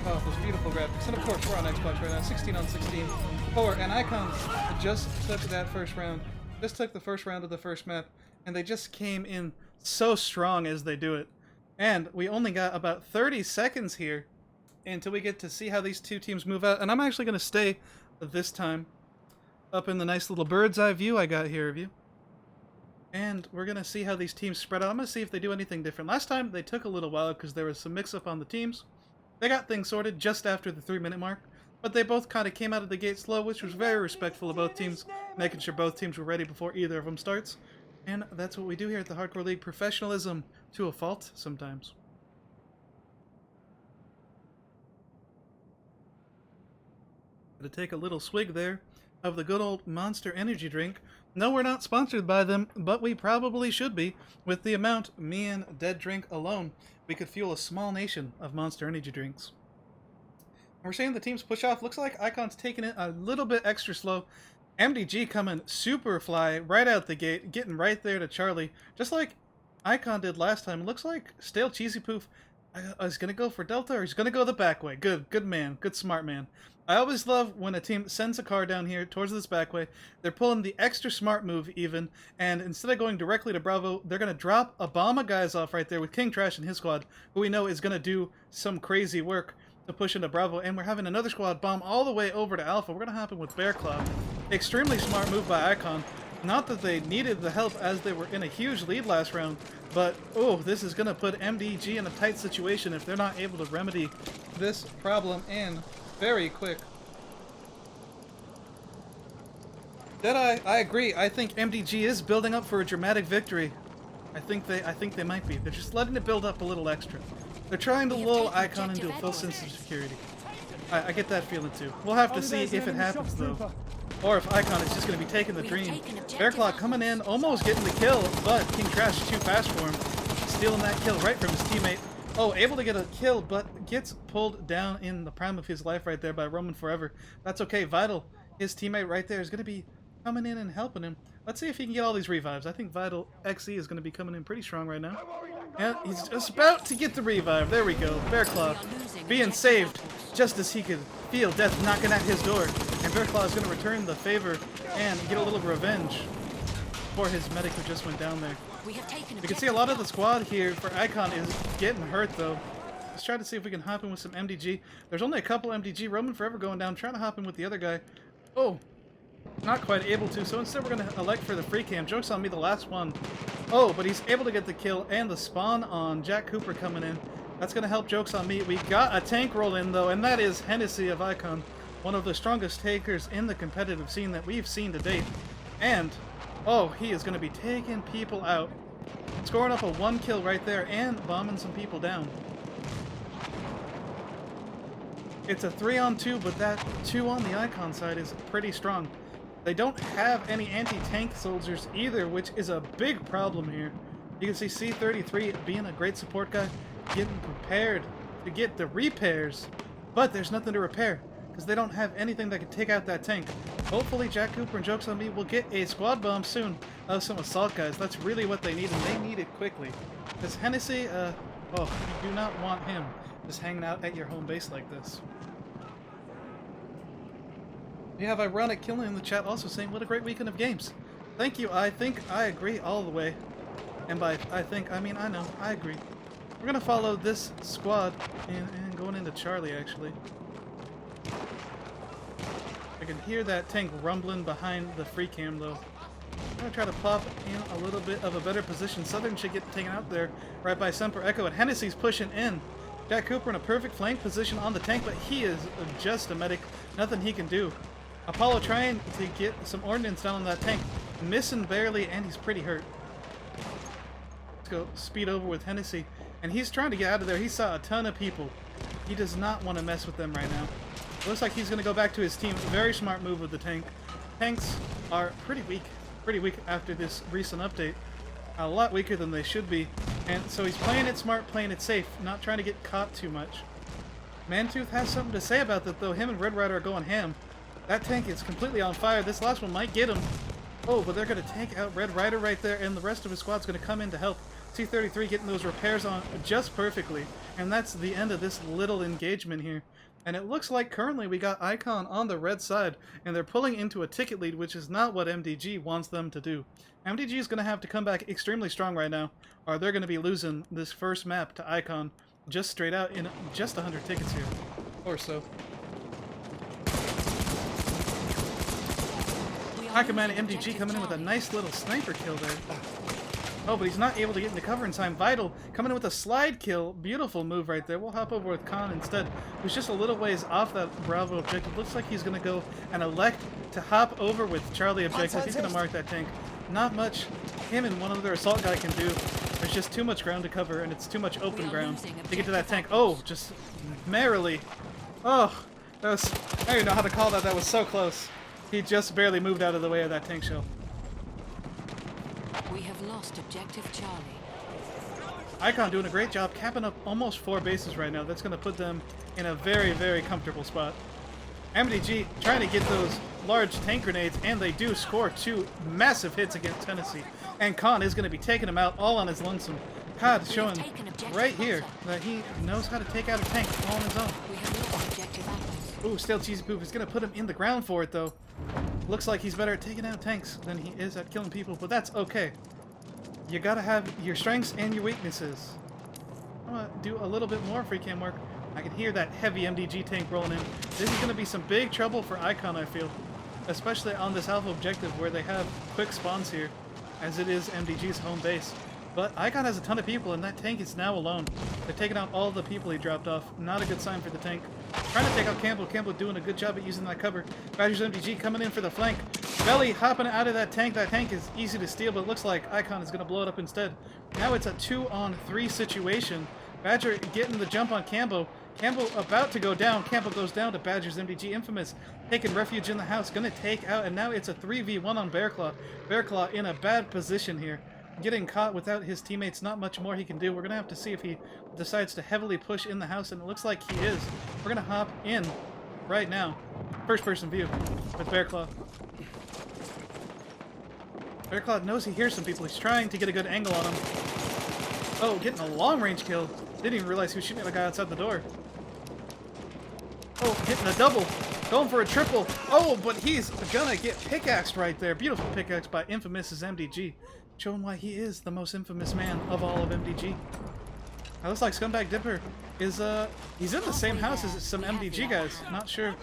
Oh, those beautiful graphics. And of course, we're on Xbox right now, 16 on 16. And Icons just took that first round. Just took the first round of the first map, and they just came in so strong as they do it. And we only got about 30 seconds here until we get to see how these two teams move out. And I'm actually going to stay this time up in the nice little bird's eye view I got here of you. And we're going to see how these teams spread out. I'm going to see if they do anything different. Last time, they took a little while because there was some mix-up on the teams. They got things sorted just after the 3-minute mark. But they both kind of came out of the gate slow, which was very respectful of both teams, making sure both teams were ready before either of them starts. And that's what we do here at the Hardcore League. Professionalism to a fault sometimes. To take a little swig there of the good old Monster energy drink. No, we're not sponsored by them, but we probably should be. With the amount me and Dead drink alone, we could fuel a small nation of Monster energy drinks. We're seeing the teams push off. Looks like Icon's taking it a little bit extra slow. MDG coming super fly right out the gate, getting right there to Charlie, just like Icon did last time. It looks like Stale Cheesy Poof is going to go for Delta, or he's going to go the back way. Good man, good smart man. I always love when a team sends a car down here towards this back way. They're pulling the extra smart move even, and instead of going directly to Bravo, they're going to drop a bomb of guys off right there with King Trash and his squad, who we know is going to do some crazy work to push into Bravo, and we're having another squad bomb all the way over to Alpha. We're going to hop in with Bear Claw. Extremely smart move by Icon. Not that they needed the help as they were in a huge lead last round, but oh, this is going to put MDG in a tight situation if they're not able to remedy this problem, and very quick. Deadeye, I agree. I think MDG is building up for a dramatic victory. I think they might be. They're just letting it build up a little extra. They're trying to lull Icon into a false sense of security. I get that feeling too. We'll have to see if it happens though. Or if Icon is just going to be taking the dream. Bearclaw coming in, almost getting the kill, but King Trash is too fast for him. Stealing that kill right from his teammate. Oh, able to get a kill, but gets pulled down in the prime of his life right there by Roman Forever. That's okay. Vital, his teammate right there, is going to be coming in and helping him. Let's see if he can get all these revives. I think Vital XE is going to be coming in pretty strong right now. And he's just about to get the revive. There we go. Bearclaw being saved just as he could feel death knocking at his door. And Bearclaw is going to return the favor and get a little revenge for his medic who just went down there. You can see a lot of the squad here for Icon is getting hurt though. Let's try to see if we can hop in with some MDG. There's only a couple MDG. Roman Forever going down, trying to hop in with the other guy. Oh, not quite able to, so instead we're going to elect for the free cam. Joke's on me, the last one. Oh, but he's able to get the kill and the spawn on Jack Cooper coming in. That's going to help. Joke's on me. We got a tank roll in though, and that is Hennessy of Icon. One of the strongest takers in the competitive scene that we've seen to date. And, oh, he is going to be taking people out. Scoring up a 1 kill right there and bombing some people down. It's a 3-on-2, but that 2 on the Icon side is pretty strong. They don't have any anti-tank soldiers either, which is a big problem here. You can see C33 being a great support guy, getting prepared to get the repairs, but there's nothing to repair because they don't have anything that can take out that tank. Hopefully Jack Cooper and Jokes on Me will get a squad bomb soon of some assault guys. That's really what they need, and they need it quickly. Because Hennessy, oh, you do not want him just hanging out at your home base like this. We have Ironic Killing in the chat also saying, what a great weekend of games. Thank you. I think I agree all the way. And by I think, I mean I know. I agree. We're going to follow this squad and going into Charlie, actually. I can hear that tank rumbling behind the free cam, though. I'm going to try to pop in a little bit of a better position. Southern should get taken out there right by Semper Echo, and Hennessy's pushing in. Jack Cooper in a perfect flank position on the tank, but he is just a medic. Nothing he can do. Apollo trying to get some ordnance down on that tank. Missing barely, and he's pretty hurt. Let's go speed over with Hennessy. And he's trying to get out of there. He saw a ton of people. He does not want to mess with them right now. Looks like he's going to go back to his team. Very smart move with the tank. Tanks are pretty weak after this recent update. A lot weaker than they should be. And so he's playing it smart, playing it safe, not trying to get caught too much. Mantooth has something to say about that, though. Him and Red Rider are going ham. That tank is completely on fire. This last one might get him. Oh, but they're going to take out Red Rider right there, and the rest of his squad's going to come in to help. T-33 getting those repairs on just perfectly. And that's the end of this little engagement here. And it looks like currently we got Icon on the red side, and they're pulling into a ticket lead, which is not what MDG wants them to do. MDG is going to have to come back extremely strong right now, or they're going to be losing this first map to Icon just straight out in just 100 tickets here, or so. Icon and MDG coming in with a nice little sniper kill there. Oh, but he's not able to get into cover in time. Vital coming in with a slide kill. Beautiful move right there. We'll hop over with Khan instead, who's just a little ways off that Bravo objective. Looks like he's going to go and elect to hop over with Charlie objective. He's going to mark that tank. Not much him and one other assault guy can do. There's just too much ground to cover, and it's too much open ground to get to that tank. Oh, just merrily. Oh, that was, I don't even know how to call that. That was so close. He just barely moved out of the way of that tank shell. We have lost objective Charlie. Icon doing a great job capping up almost 4 bases right now. That's going to put them in a very, very comfortable spot. MDG trying to get those large tank grenades, and they do score 2 massive hits against Tennessee. And Khan is going to be taking them out all on his lonesome. Cod showing right here that he knows how to take out a tank all on his own. We have lost objective apples. Ooh, Stale Cheesy Poop is going to put him in the ground for it, though. Looks like he's better at taking out tanks than he is at killing people, but that's okay. You gotta have your strengths and your weaknesses. I'm gonna do a little bit more free cam work. I can hear that heavy MDG tank rolling in. This is gonna be some big trouble for Icon, I feel. Especially on this alpha objective where they have quick spawns here, as it is MDG's home base. But Icon has a ton of people, and that tank is now alone. They're taking out all the people he dropped off. Not a good sign for the tank. Trying to take out Campbell. Campbell doing a good job at using that cover. Badgers MDG coming in for the flank. Belly hopping out of that tank. That tank is easy to steal, but it looks like Icon is going to blow it up instead. Now it's a 2-on-3 situation. Badger getting the jump on Campbell. Campbell about to go down. Campbell goes down to Badger's MDG. Infamous taking refuge in the house. Going to take out, and now it's a 3v1 on Bearclaw. Bearclaw in a bad position here. Getting caught without his teammates, not much more he can do. We're going to have to see if he decides to heavily push in the house, and it looks like he is. We're going to hop in right now. First-person view with Bearclaw. Bearclaw knows he hears some people. He's trying to get a good angle on him. Oh, getting a long-range kill. Didn't even realize he was shooting at the guy outside the door. Oh, hitting a double. Going for a triple. Oh, but he's going to get pickaxed right there. Beautiful pickaxe by Infamous's MDG. Showing why he is the most infamous man of all of MDG. It looks like Scumbag Dipper is he's in the same house as some MDG guys. Not sure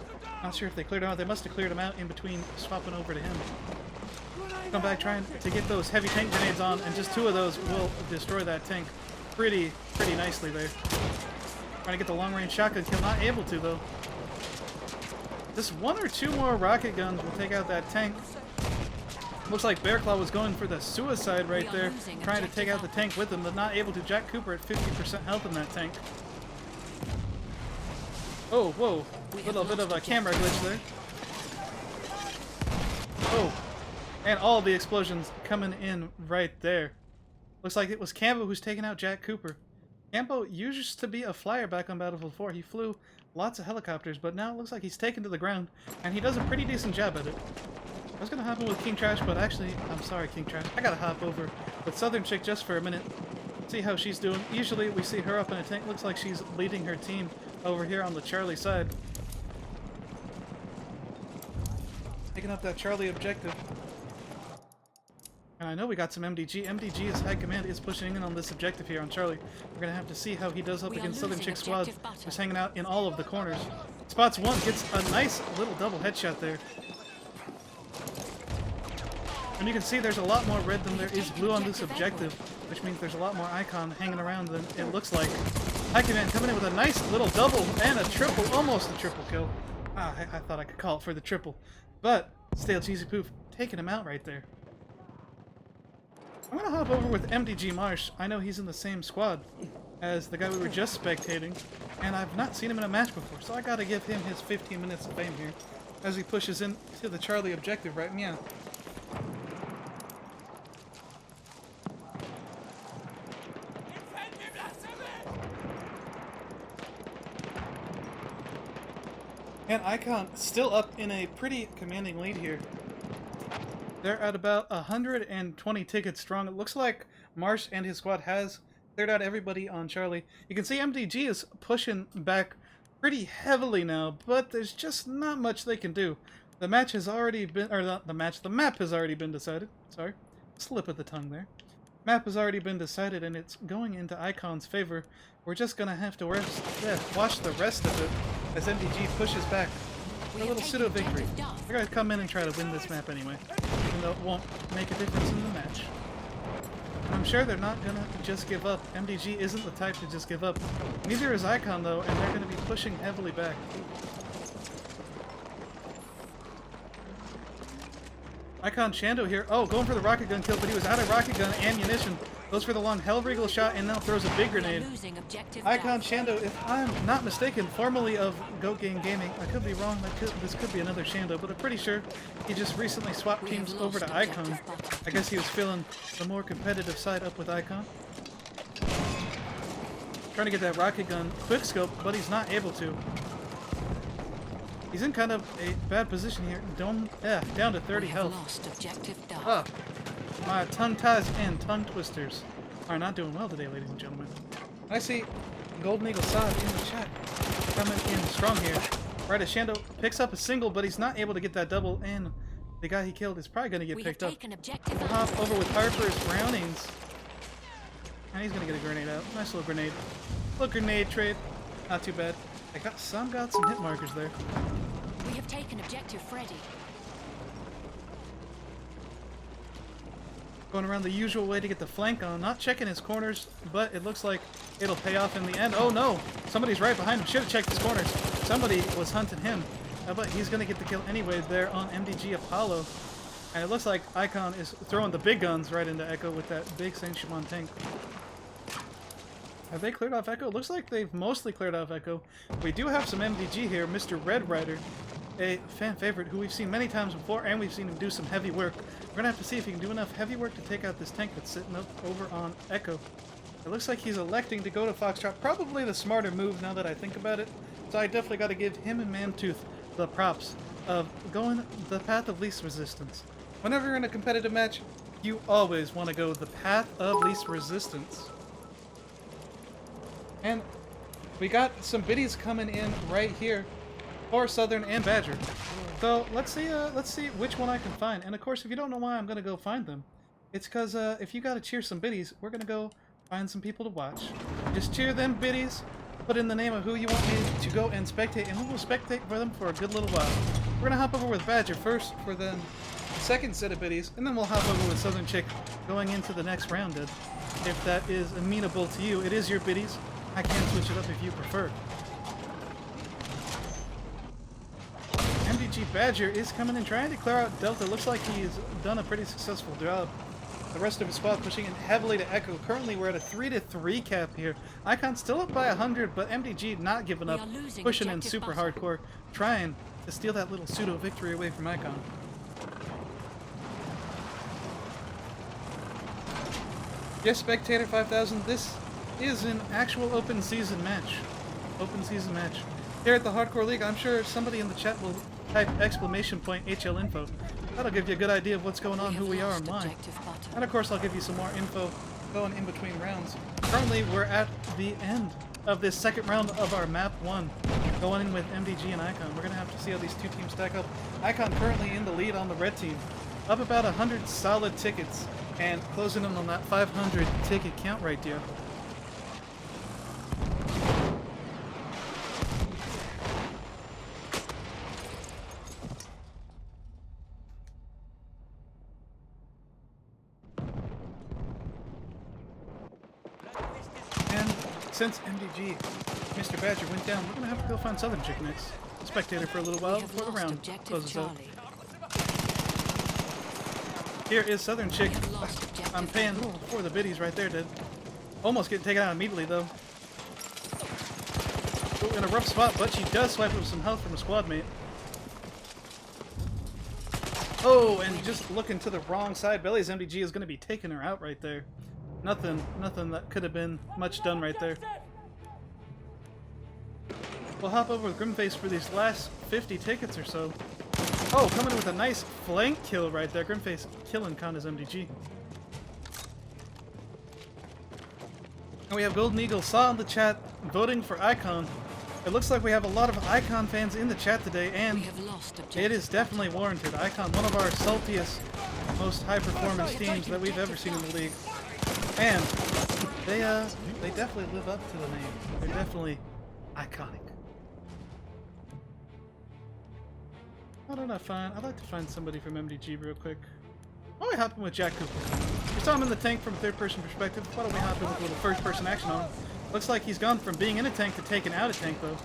if they cleared him out. They must have cleared him out in between swapping over to him. Scumbag trying to get those heavy tank grenades on, and just 2 of those will destroy that tank pretty nicely there. Trying to get the long range shotgun kill, not able to though. Just 1 or 2 more rocket guns will take out that tank. Looks like Bearclaw was going for the suicide right there, trying to take out the tank with him, but not able to. Jack Cooper at 50% health in that tank. Oh, whoa. A little bit of a camera glitch there. Oh. And all the explosions coming in right there. Looks like it was Campbell who's taking out Jack Cooper. Campbell used to be a flyer back on Battlefield 4. He flew lots of helicopters, but now it looks like he's taken to the ground, and he does a pretty decent job at it. I was gonna hop in with King Trash, but actually, I'm sorry, King Trash. I gotta hop over with Southern Chick just for a minute. See how she's doing. Usually we see her up in a tank. Looks like she's leading her team over here on the Charlie side. Taking up that Charlie objective. And I know we got some MDG. MDG, as High Command, is pushing in on this objective here on Charlie. We're gonna have to see how he does up against Southern Chick squad, who's hanging out in all of the corners. Spots 1, gets a nice little double headshot there. And you can see there's a lot more red than there is blue on this objective, which means there's a lot more Icon hanging around than it looks like. High Command coming in with a nice little double and a triple, almost a triple kill. Ah, I thought I could call it for the triple. But Stale Cheesy Poof taking him out right there. I'm going to hop over with MDG Marsh. I know he's in the same squad. as the guy we were just spectating, and I've not seen him in a match before, so I gotta give him his 15 minutes of fame here as he pushes into the Charlie objective right now. And Icon still up in a pretty commanding lead here. They're at about 120 tickets strong. It looks like Marsh and his squad has cleared out everybody on Charlie. You can see MDG is pushing back pretty heavily now, but there's just not much they can do. The match has already been, or not the match, the map has already been decided. Sorry, slip of the tongue there. Map has already been decided, and it's going into Icon's favor. We're just gonna have to watch the rest of it as MDG pushes back. A little pseudo victory. We're gonna come in and try to win this map anyway, even though it won't make a difference in the match. I'm sure they're not gonna just give up. MDG isn't the type to just give up. Neither is Icon though, and they're gonna be pushing heavily back. Icon Shando here. Oh, going for the rocket gun kill, but he was out of rocket gun ammunition. Goes for the long Hellregal shot and now throws a big grenade. Icon Shando, if I'm not mistaken, formerly of Goat Gang Gaming. I could be wrong. This could be another Shando, but I'm pretty sure he just recently swapped teams over to Icon. I guess he was feeling the more competitive side up with Icon. Trying to get that rocket gun quickscope, but he's not able to. He's in kind of a bad position here. Down to 30 health. My tongue ties and tongue twisters are not doing well today, ladies and gentlemen. I see Golden Eagle Saad in the chat coming in strong here. Right as Shando picks up a single, but he's not able to get that double, and the guy he killed is probably going to get picked up. We'll hop over with Harper's Brownings. And he's going to get a grenade out. Nice little grenade. Little grenade trade. Not too bad. Got some hit markers there. We have taken objective Freddy. Going around the usual way to get the flank on. Not checking his corners, but it looks like it'll pay off in the end. Oh no! Somebody's right behind him. Should have checked his corners. Somebody was hunting him. But he's going to get the kill anyway there on MDG Apollo. And it looks like Icon is throwing the big guns right into Echo with that big Saint Shimon tank. Have they cleared off Echo? Looks like they've mostly cleared off Echo. We do have some MDG here. Mr. Red Rider, a fan favorite who we've seen many times before, and we've seen him do some heavy work. We're going to have to see if he can do enough heavy work to take out this tank that's sitting up over on Echo. It looks like he's electing to go to Foxtrot. Probably the smarter move now that I think about it. So I definitely got to give him and Mantooth the props of going the path of least resistance. Whenever you're in a competitive match, you always want to go the path of least resistance. And we got some biddies coming in right here for Southern and Badger. So let's see which one I can find. And of course, if you don't know why I'm gonna go find them, it's because if you gotta cheer some biddies, we're gonna go find some people to watch. Just cheer them biddies, put in the name of who you want me to go and spectate, and we will spectate for them for a good little while. We're gonna hop over with Badger first for the second set of biddies, and then we'll hop over with Southern Chick going into the next round. If that is amenable to you, it is your biddies. I can switch it up if you prefer. MDG Badger is coming in trying to clear out Delta. Looks like he's done a pretty successful job. The rest of his squad pushing in heavily to Echo. Currently we're at a 3-3 cap here. Icon still up by 100, but MDG not giving up. Pushing in super hardcore. Trying to steal that little pseudo victory away from Icon. Yes, Spectator 5000, this is an actual open season match. Open season match. Here at the Hardcore League, I'm sure somebody in the chat will type !HL info. That'll give you a good idea of what's going on, who we are, and why. And of course, I'll give you some more info going in between rounds. Currently, we're at the end of this second round of our map 1, going in with MDG and Icon. We're going to have to see how these two teams stack up. Icon currently in the lead on the red team, up about 100 solid tickets, and closing in on that 500 ticket count right there. Since MDG, Mr. Badger went down, we're going to have to go find Southern Chick next. Spectator for a little while before the round closes out. Here is Southern Chick. I'm paying for the biddies right there, dude. Almost getting taken out immediately, though. Ooh, in a rough spot, but she does swipe up some health from a squad mate. Oh, and just looking to the wrong side. Belly's MDG is going to be taking her out right there. Nothing that could have been much done right there. We'll hop over with Grimface for these last 50 tickets or so. Oh, coming with a nice flank kill right there. Grimface killing Kanda's MDG. And we have Golden Eagle Saw in the chat voting for Icon. It looks like we have a lot of Icon fans in the chat today, and it is definitely warranted. Icon, one of our saltiest, most high-performance teams that we've ever seen in the league. And they definitely live up to the name. They're definitely iconic. Why don't I find... I'd like to find somebody from MDG real quick. Why don't we hop in with Jack Cooper? We saw him in the tank from a third-person perspective. Why don't we hop in with a little first-person action on him? Looks like he's gone from being in a tank to taking out a tank, though.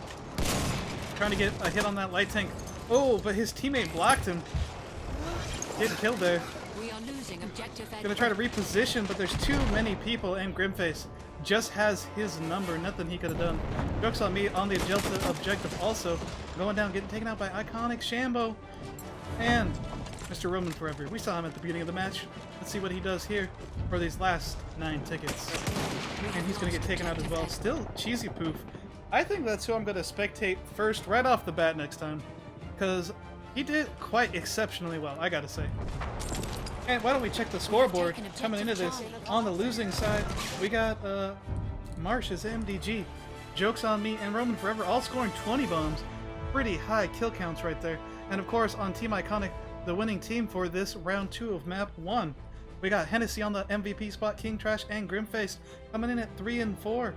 Trying to get a hit on that light tank. Oh, but his teammate blocked him. Getting killed there. We are losing objective. Gonna try to reposition, but there's too many people, and Grimface just has his number. Nothing he could have done. Joke's on me on the objective also. Going down, getting taken out by Iconic Shambo. And Mr. Roman Forever. We saw him at the beginning of the match. Let's see what he does here for these last 9 tickets. And he's going to get taken out as well. Still Cheesy Poof. I think that's who I'm going to spectate first right off the bat next time. Because he did quite exceptionally well, I gotta say. And why don't we check the scoreboard coming into this. On the losing side, we got Marsh's MDG, Joke's on Me, and Roman Forever all scoring 20 bombs. Pretty high kill counts right there. And of course, on Team Iconic, the winning team for this round 2 of map 1. We got Hennessy on the MVP spot, King Trash, and Grimface coming in at 3 and 4.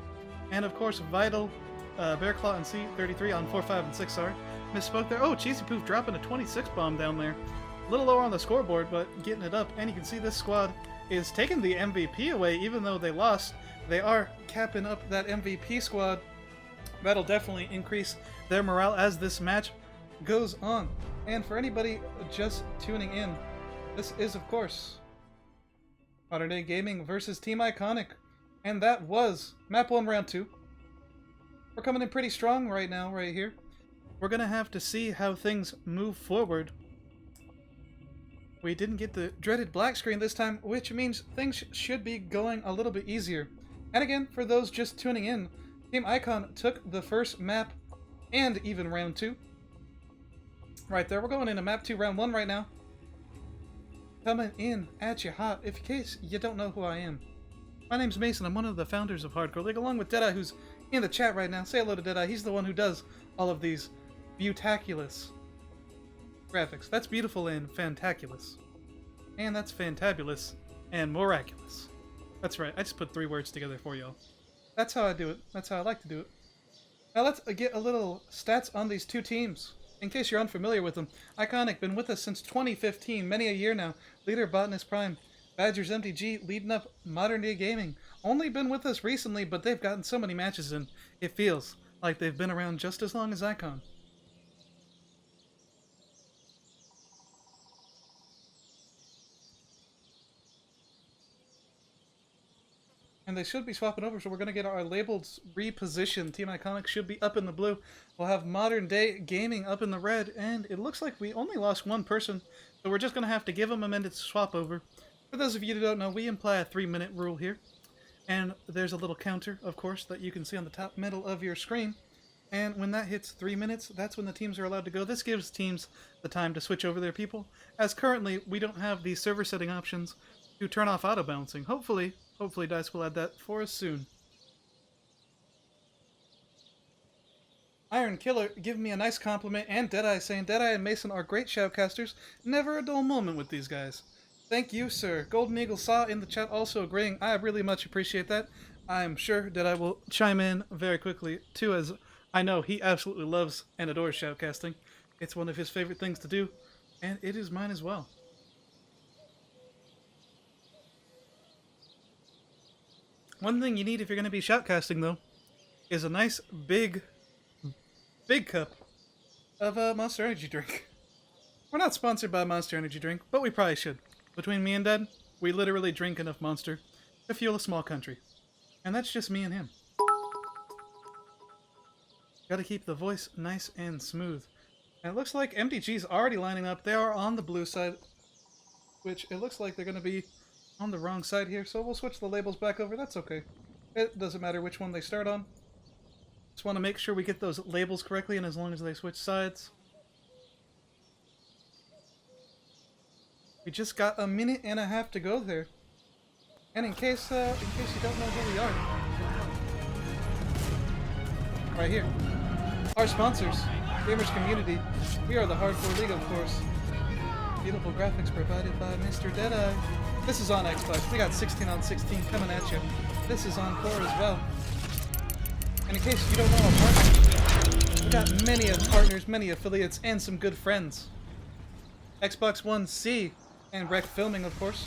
And of course, Vital, Bearclaw, and C33 on 4, 5, and 6, sorry. Misspoke there. Oh, Cheesy Poof dropping a 26 bomb down there. A little lower on the scoreboard, but getting it up. And you can see this squad is taking the MVP away, even though they lost. They are capping up that MVP squad. That'll definitely increase their morale as this match goes on. And for anybody just tuning in, this is, of course, Modern Day Gaming versus Team Iconic. And that was Map 1 Round 2. We're coming in pretty strong right now, right here. We're going to have to see how things move forward. We didn't get the dreaded black screen this time, which means things should be going a little bit easier. And again, for those just tuning in, Team Icon took the first map and even round 2. Right there, we're going into map 2, round 1 right now. Coming in at you hot, in case you don't know who I am. My name's Mason, I'm one of the founders of Hardcore League, along with Deadeye, who's in the chat right now. Say hello to Deadeye, he's the one who does all of these beautaculous graphics. That's beautiful and fantaculous. And that's fantabulous and miraculous. That's right, I just put 3 words together for y'all. That's how I do it. That's how I like to do it. Now let's get a little stats on these two teams. In case you're unfamiliar with them, Iconic, been with us since 2015, many a year now. Leader Botanist Prime, Badgers MDG, leading up Modern Day Gaming. Only been with us recently, but they've gotten so many matches in, it feels like they've been around just as long as Icon. And they should be swapping over, so we're going to get our labels repositioned. Team Iconic should be up in the blue. We'll have Modern Day Gaming up in the red, and it looks like we only lost one person, so we're just going to have to give them a minute to swap over. For those of you who don't know, we imply a 3-minute rule here, and there's a little counter, of course, that you can see on the top middle of your screen. And when that hits 3 minutes, that's when the teams are allowed to go. This gives teams the time to switch over their people, as currently we don't have the server setting options to turn off auto bouncing. Hopefully DICE will add that for us soon. Iron Killer giving me a nice compliment, and Deadeye saying Deadeye and Mason are great shoutcasters. Never a dull moment with these guys. Thank you, sir. Golden Eagle Saw in the chat also agreeing. I really much appreciate that. I'm sure Deadeye will chime in very quickly too, as I know he absolutely loves and adores shoutcasting. It's one of his favorite things to do, and it is mine as well. One thing you need if you're going to be shoutcasting, though, is a nice big cup of Monster Energy drink. We're not sponsored by Monster Energy drink, but we probably should. Between me and Dad, we literally drink enough Monster to fuel a small country. And that's just me and him. Gotta keep the voice nice and smooth. And it looks like MDG's already lining up. They are on the blue side, which it looks like they're going to be on the wrong side here. So we'll switch the labels back over. That's okay. It doesn't matter which one they start on. Just want to make sure we get those labels correctly, and as long as they switch sides. We just got a minute and a half to go there. And in case you don't know who we are, right here, our sponsors, Gamers Community. We are the Hardcore League, of course. Beautiful graphics provided by Mr. Deadeye. This is on Xbox. We got 16 on 16 coming at you. This is on 4 as well. And in case you don't know our partners, we got many partners, many affiliates, and some good friends. Xbox One C and Rec Filming, of course.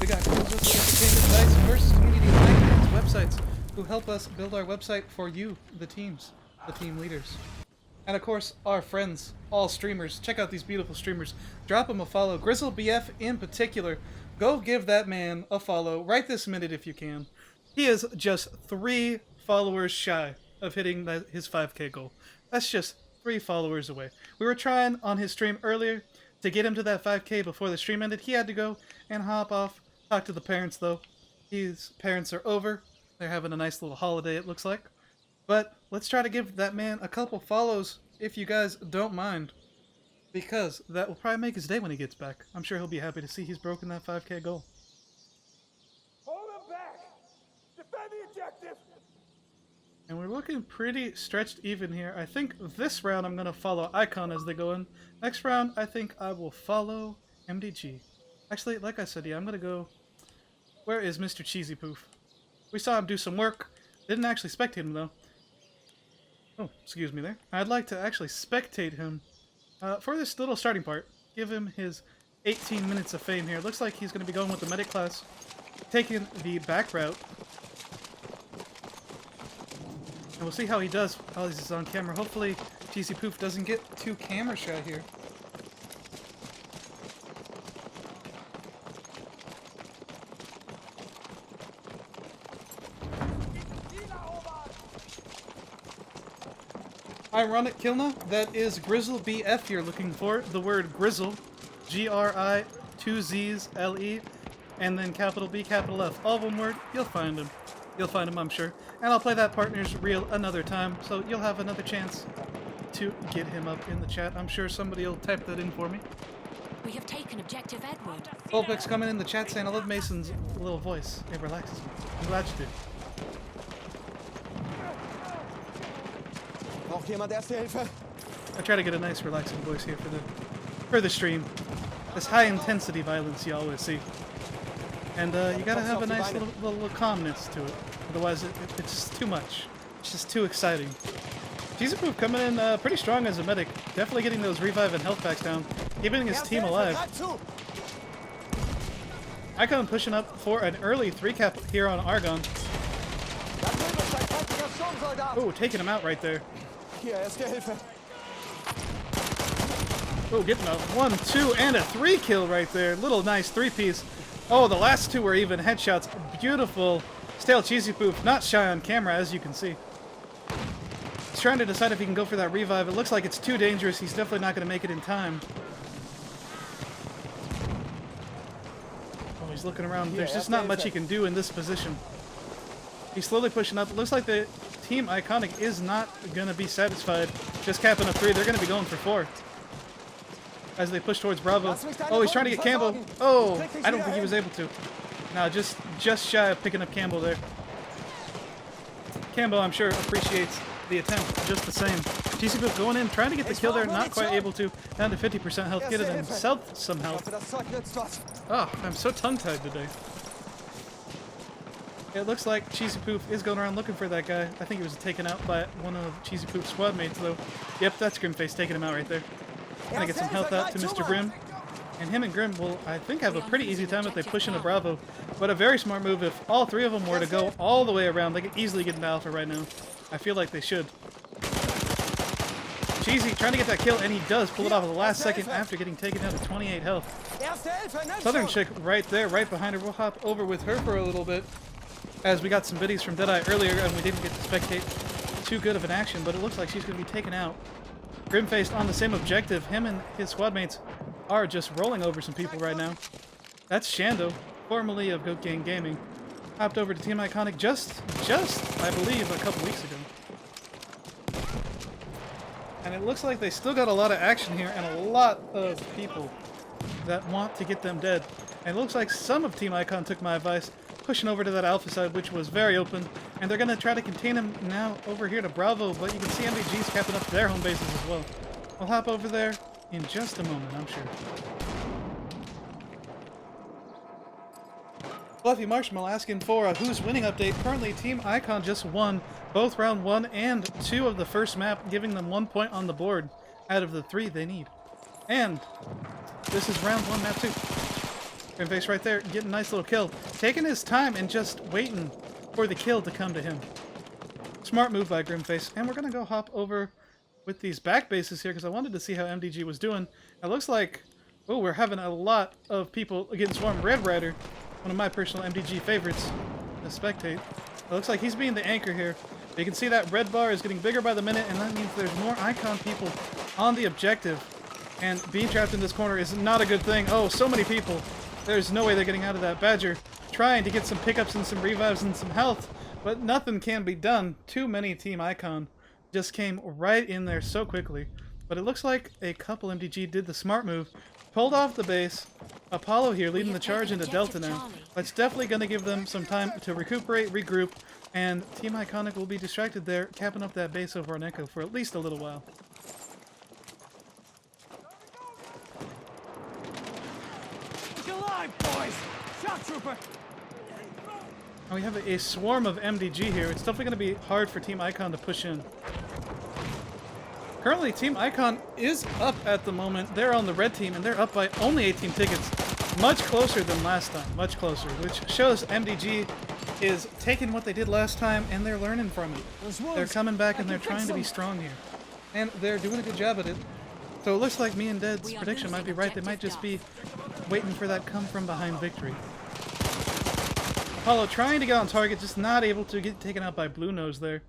We got Cruises, Entertainment Sites, Versus Community Magazines, websites who help us build our website for you, the teams, the team leaders. And of course, our friends, all streamers. Check out these beautiful streamers. Drop them a follow. GrizzleBF in particular. Go give that man a follow right this minute if you can. He is just 3 followers shy of hitting his 5K goal. That's just 3 followers away. We were trying on his stream earlier to get him to that 5K before the stream ended. He had to go and hop off. Talk to the parents though. His parents are over. They're having a nice little holiday, it looks like. But let's try to give that man a couple follows if you guys don't mind. Because that will probably make his day when he gets back. I'm sure he'll be happy to see he's broken that 5K goal. Hold him back! Defend the objective! And we're looking pretty stretched even here. I think this round I'm going to follow Icon as they go in. Next round, I think I will follow MDG. Actually, like I said, yeah, I'm going to go... Where is Mr. Cheesy Poof? We saw him do some work. Didn't actually spectate him, though. Oh, excuse me there. I'd like to actually spectate him for this little starting part. Give him his 18 minutes of fame here. Looks like he's going to be going with the medic class. Taking the back route. And we'll see how he does while he's on camera. Hopefully, Cheesy Poof doesn't get too camera shy here. Ironic Kilna, that is GrizzleBF you're looking for. The word Grizzle, G-R-I, 2 Z's, L-E, and then capital B, capital F. All one word, you'll find him. You'll find him, I'm sure. And I'll play that partner's reel another time, so you'll have another chance to get him up in the chat. I'm sure somebody will type that in for me. We have taken objective Edward. Volpix coming in the chat saying, I love Mason's little voice. It relaxes me. I'm glad you did. Braucht jemand erste Hilfe? I try to get a nice relaxing voice here for the stream. This high intensity violence you always see. And you gotta have a nice little calmness to it. Otherwise it's too much. It's just too exciting. Cheesy Poof coming in pretty strong as a medic. Definitely getting those revive and health packs down. Keeping his team alive. Icon pushing up for an early 3-cap here on Argon. Oh, taking him out right there. Hier, erste Hilfe. Oh, getting a 1, 2, and a 3 kill right there. Little nice 3-piece. Oh, the last 2 were even headshots. Beautiful. Stale Cheesy Poof, not shy on camera, as you can see. He's trying to decide if he can go for that revive. It looks like it's too dangerous. He's definitely not going to make it in time. Oh, he's looking around. There's just not much he can do in this position. He's slowly pushing up. It looks like the Team Iconic is not going to be satisfied just capping a 3. They're going to be going for 4. As they push towards Bravo. Oh, he's trying to get Campbell. Oh, I don't think he was able to. No, just shy of picking up Campbell there. Campbell, I'm sure, appreciates the attempt just the same. Cheesy Poof going in, trying to get the kill there, not quite able to. Down to 50% health, get it himself some health. Oh, I'm so tongue-tied today. It looks like Cheesy Poof is going around looking for that guy. I think he was taken out by one of Cheesy Poof's squad mates, though. Yep, that's Grimface taking him out right there. Gonna get some health out to Mr. Grim. And him and Grim will, I think, have a pretty easy time if they push into Bravo. But a very smart move. If all 3 of them were to go all the way around, they could easily get into Alpha right now. I feel like they should. Cheesy trying to get that kill, and he does pull it off at the last second after getting taken down to 28 health. Southern chick right there, right behind her. We'll hop over with her for a little bit, as we got some biddies from Deadeye earlier and we didn't get to spectate. too good of an action, but it looks like she's going to be taken out. Grimfaced on the same objective. Him and his squad mates are just rolling over some people right now. That's Shando, formerly of Goat Gang Gaming. Hopped over to Team Iconic just, I believe, a couple weeks ago. And it looks like they still got a lot of action here and a lot of people that want to get them dead. And it looks like some of Team Icon took my advice, pushing over to that Alpha side, which was very open. And they're going to try to contain him now over here to Bravo, but you can see MDG's capping up their home bases as well. We'll hop over there in just a moment, I'm sure. Fluffy Marshmallow asking for a Who's Winning update. Currently, Team Icon just won both round 1 and 2 of the first map, giving them 1 point on the board out of the 3 they need. And this is round 1, map 2. Grimface right there, getting a nice little kill. Taking his time and just waiting for the kill to come to him. Smart move by Grimface. And we're going to go hop over with these back bases here because I wanted to see how MDG was doing. It looks like, oh, we're having a lot of people getting swarmed. Red Rider, one of my personal MDG favorites, to spectate. It looks like he's being the anchor here. You can see that red bar is getting bigger by the minute, and that means there's more Icon people on the objective. And being trapped in this corner is not a good thing. Oh, so many people. There's no way they're getting out of that. Badger trying to get some pickups and some revives and some health, but nothing can be done. Too many Team Icon just came right in there so quickly. But it looks like a couple MDG did the smart move, pulled off the base. Apollo here leading the charge into Delta now. That's definitely going to give them some time to recuperate, regroup, and Team Iconic will be distracted there, capping up that base over on Echo for at least a little while. Get alive, boys! Shock trooper! And we have a swarm of MDG here. It's definitely going to be hard for Team Icon to push in. Currently, Team Icon is up at the moment. They're on the red team, and they're up by only 18 tickets. Much closer than last time. Much closer. Which shows MDG is taking what they did last time, and they're learning from it. They're coming back, and they're trying to be strong here. And they're doing a good job at it. So it looks like me and Dead's prediction might be right. They might just be waiting for that come-from-behind victory. Apollo trying to get on target, just not able to get taken out by Blue Nose there.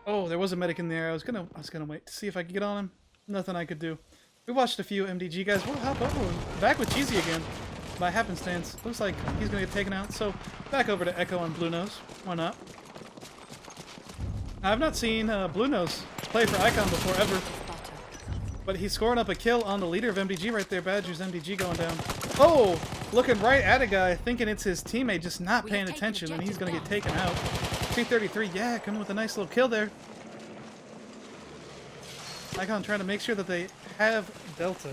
Oh, there was a medic in there. I was gonna wait to see if I could get on him. Nothing I could do. We watched a few MDG guys. We'll hop over. Back with Cheesy again. By happenstance. Looks like he's gonna get taken out. So back over to Echo on Blue Nose. Why not? I've not seen Blue Nose play for Icon before ever. But he's scoring up a kill on the leader of MDG right there. Badger's MDG going down. Oh! Looking right at a guy, thinking it's his teammate, just not paying attention, and he's gonna get taken out. 233, yeah, coming with a nice little kill there. Icon trying to make sure that they have Delta.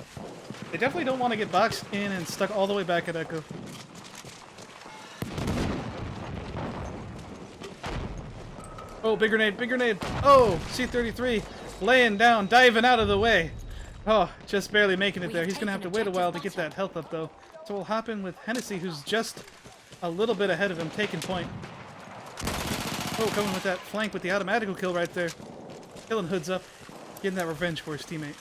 They definitely don't want to get boxed in and stuck all the way back at Echo. Oh, big grenade, big grenade. Oh, C-33 laying down, diving out of the way. Oh, just barely making it there. He's going to have to wait a while to get that health up, though. So we'll hop in with Hennessy, who's just a little bit ahead of him, taking point. Oh, coming with that flank with the automatical kill right there. Killing Hoods up, getting that revenge for his teammate.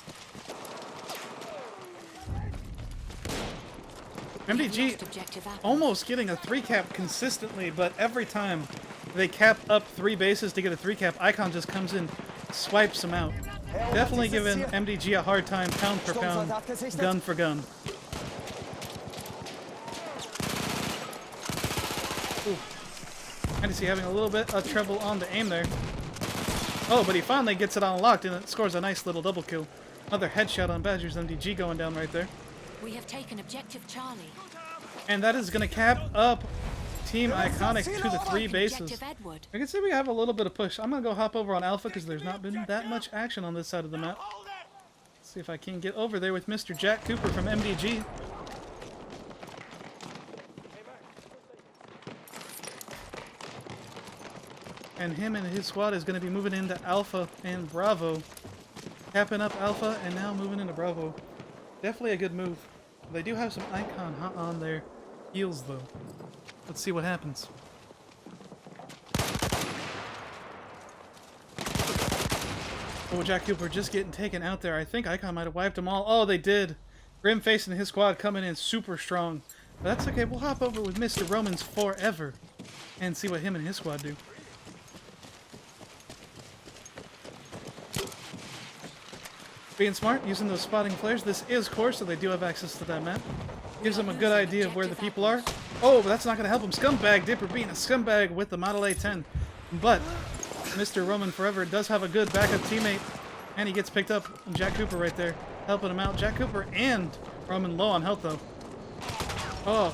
MDG almost getting a 3-cap consistently, but every time they cap up 3 bases to get a 3-cap, Icon just comes in, swipes them out. Definitely giving MDG a hard time, pound for pound, gun for gun. Ooh. Hennessy having a little bit of trouble on the aim there. Oh, but he finally gets it unlocked and it scores a nice little double kill. Another headshot on Badger's MDG going down right there. We have taken objective Charlie. And that is going to cap up Team Iconic to the 3 bases. You can see we have a little bit of push. I'm going to go hop over on Alpha because there's not been that much action on this side of the map. See if I can get over there with Mr. Jack Cooper from MDG. And him and his squad is going to be moving into Alpha and Bravo. Capping up Alpha and now moving into Bravo. Definitely a good move. They do have some Icon on their heels though. Let's see what happens. Oh, Jack Cooper just getting taken out there. I think Icon might have wiped them all. Oh, they did. Grimface and his squad coming in super strong. But that's okay. We'll hop over with Mr. Romans forever and see what him and his squad do. Being smart, using those spotting flares. This is core, so they do have access to that map. Gives them a good idea of where the people are. Oh, but that's not going to help him. Scumbag Dipper being a scumbag with the Model A10. But Mr. Roman Forever does have a good backup teammate. And he gets picked up. Jack Cooper right there, helping him out. Jack Cooper and Roman low on health, though. Oh,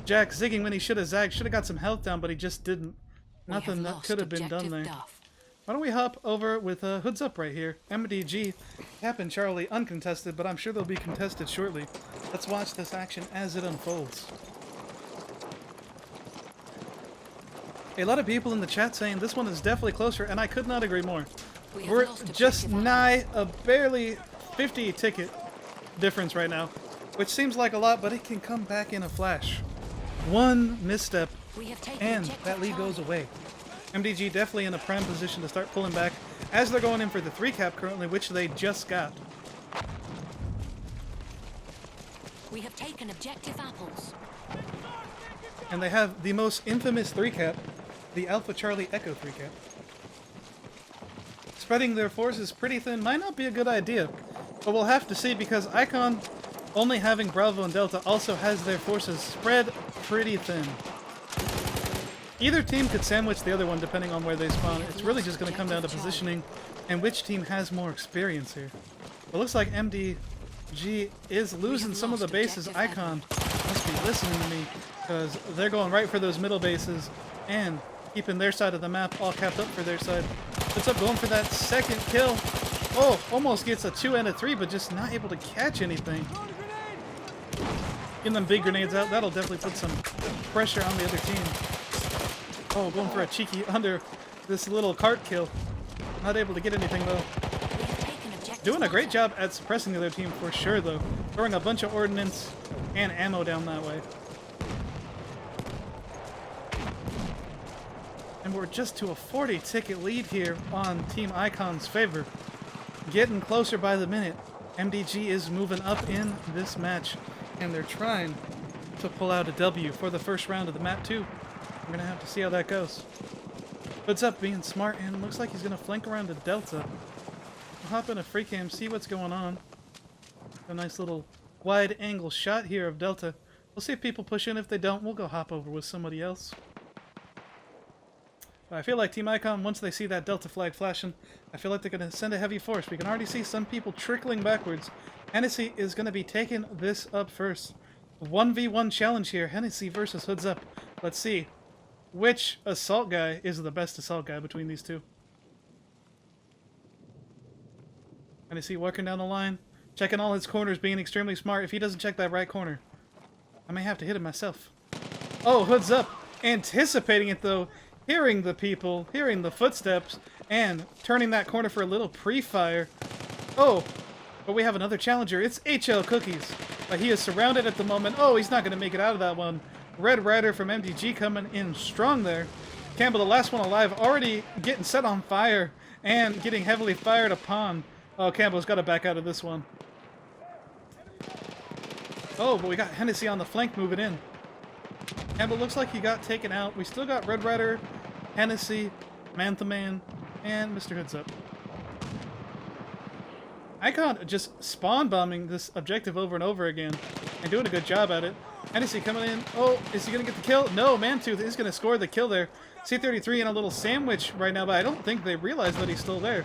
Jack zigging when he should have zagged. Should have got some health down, but he just didn't. Nothing that could have been done there. Why don't we hop over with Hoods Up right here. MDG, Cap and Charlie uncontested, but I'm sure they'll be contested shortly. Let's watch this action as it unfolds. A lot of people in the chat saying this one is definitely closer, and I could not agree more. We're just nigh a barely 50 ticket difference right now, which seems like a lot, but it can come back in a flash. One misstep, and that lead goes away. MDG definitely in a prime position to start pulling back as they're going in for the 3-cap currently, which they just got. We have taken objective apples. And they have the most infamous 3-cap, the Alpha Charlie Echo 3-cap. Spreading their forces pretty thin might not be a good idea, but we'll have to see because Icon, only having Bravo and Delta, also has their forces spread pretty thin. Either team could sandwich the other one depending on where they spawn. It's really just going to come down to positioning and which team has more experience here. It looks like MDG is losing some of the bases. Icon must be listening to me because they're going right for those middle bases and keeping their side of the map all capped up for their side. What's up, going for that second kill. Oh, almost gets a 2 and a 3, but just not able to catch anything. Getting them big grenades out, that'll definitely put some pressure on the other team. Oh, going for a cheeky under this little cart kill. Not able to get anything, though. Doing a great job at suppressing the other team for sure, though. Throwing a bunch of ordnance and ammo down that way. And we're just to a 40 ticket lead here on Team Icon's favor. Getting closer by the minute. MDG is moving up in this match, and they're trying to pull out a W for the first round of the map 2. We're going to have to see how that goes. Hoods Up being smart, and looks like he's going to flank around to Delta. We'll hop in a free cam, see what's going on. A nice little wide angle shot here of Delta. We'll see if people push in. If they don't, we'll go hop over with somebody else. But I feel like Team Icon, once they see that Delta flag flashing, I feel like they're going to send a heavy force. We can already see some people trickling backwards. Hennessy is going to be taking this up first. 1v1 challenge here. Hennessy versus Hoods Up. Let's see which assault guy is the best assault guy between these two. Hennessy working down the line. Checking all his corners, being extremely smart. If he doesn't check that right corner, I may have to hit him myself. Oh, Hoods Up. Anticipating it, though. Hearing the people, hearing the footsteps, and turning that corner for a little pre-fire. Oh, but we have another challenger. It's HL Cookies. But he is surrounded at the moment. Oh, he's not going to make it out of that one. Red Rider from MDG coming in strong there. Campbell, the last one alive, already getting set on fire and getting heavily fired upon. Oh, Campbell's got to back out of this one. Oh, but we got Hennessy on the flank moving in. Campbell looks like he got taken out. We still got Red Rider, Hennessy, Man-to-Man, and Mr. Hoods Up. Icon just spawn bombing this objective over and over again and doing a good job at it. Hennessy coming in. Oh, is he going to get the kill? No, Mantooth is going to score the kill there. C-33 in a little sandwich right now, but I don't think they realize that he's still there.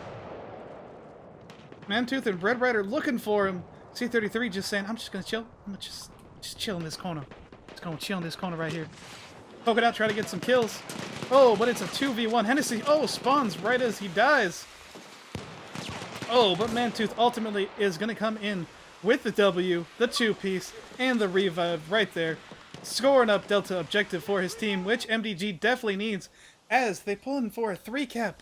Mantooth and Red Rider looking for him. C-33 just saying, I'm just going to chill. I'm going to just chill in this corner. Just going to chill in this corner right here. Poke it out, try to get some kills. Oh, but it's a 2v1. Hennessy, oh, spawns right as he dies. Oh, but Mantooth ultimately is going to come in with the W, the 2-piece, and the revive right there. Scoring up Delta objective for his team, which MDG definitely needs as they pull in for a 3-cap.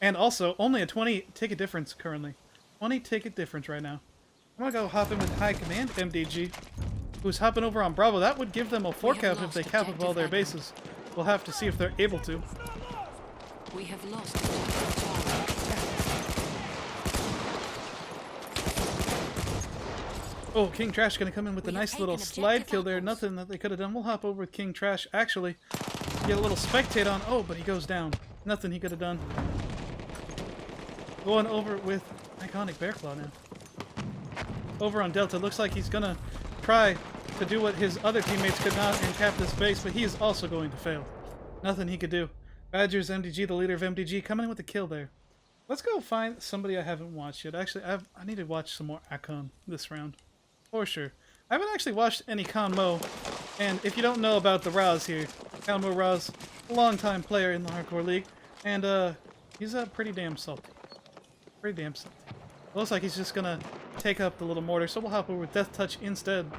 And also, only a 20 ticket difference currently. 20 ticket difference right now. I'm going to go hop in with High Command MDG, who's hopping over on Bravo. That would give them a 4-cap if they cap up all their bases. We'll have to see if they're able to. We have lost objective Charlie. Oh, King Trash going to come in with a nice little slide kill there. Nothing that they could have done. We'll hop over with King Trash. Actually, get a little spectate on. Oh, but he goes down. Nothing he could have done. Going over with Iconic Bear Claw now. over on Delta. Looks like he's gonna try to do what his other teammates could not and cap this base, but he is also going to fail. Nothing he could do. Badger's MDG, the leader of MDG, coming in with the kill there. Let's go find somebody I haven't watched yet. Actually, I need to watch some more Akon this round. For sure. I haven't actually watched any Conmo, and if you don't know about the Raz here, Conmo Raz, long-time player in the Hardcore League, and he's pretty damn salty. Pretty damn salty. Looks like he's just gonna take up the little mortar, so we'll hop over with Death Touch instead.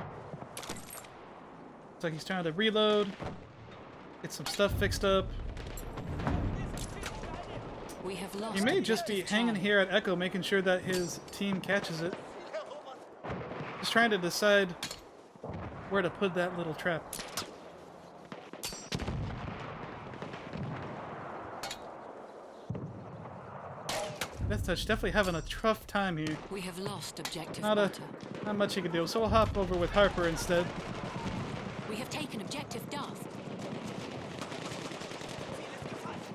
Looks like he's trying to reload, get some stuff fixed up. We have lost He may just be objective hanging Charlie. here at Echo, making sure that his team catches it. Just trying to decide where to put that little trap. Death Touch definitely having a tough time here. We have lost objective Not butter. much he can do, so we'll hop over with Harper instead. We have taken objective Duff.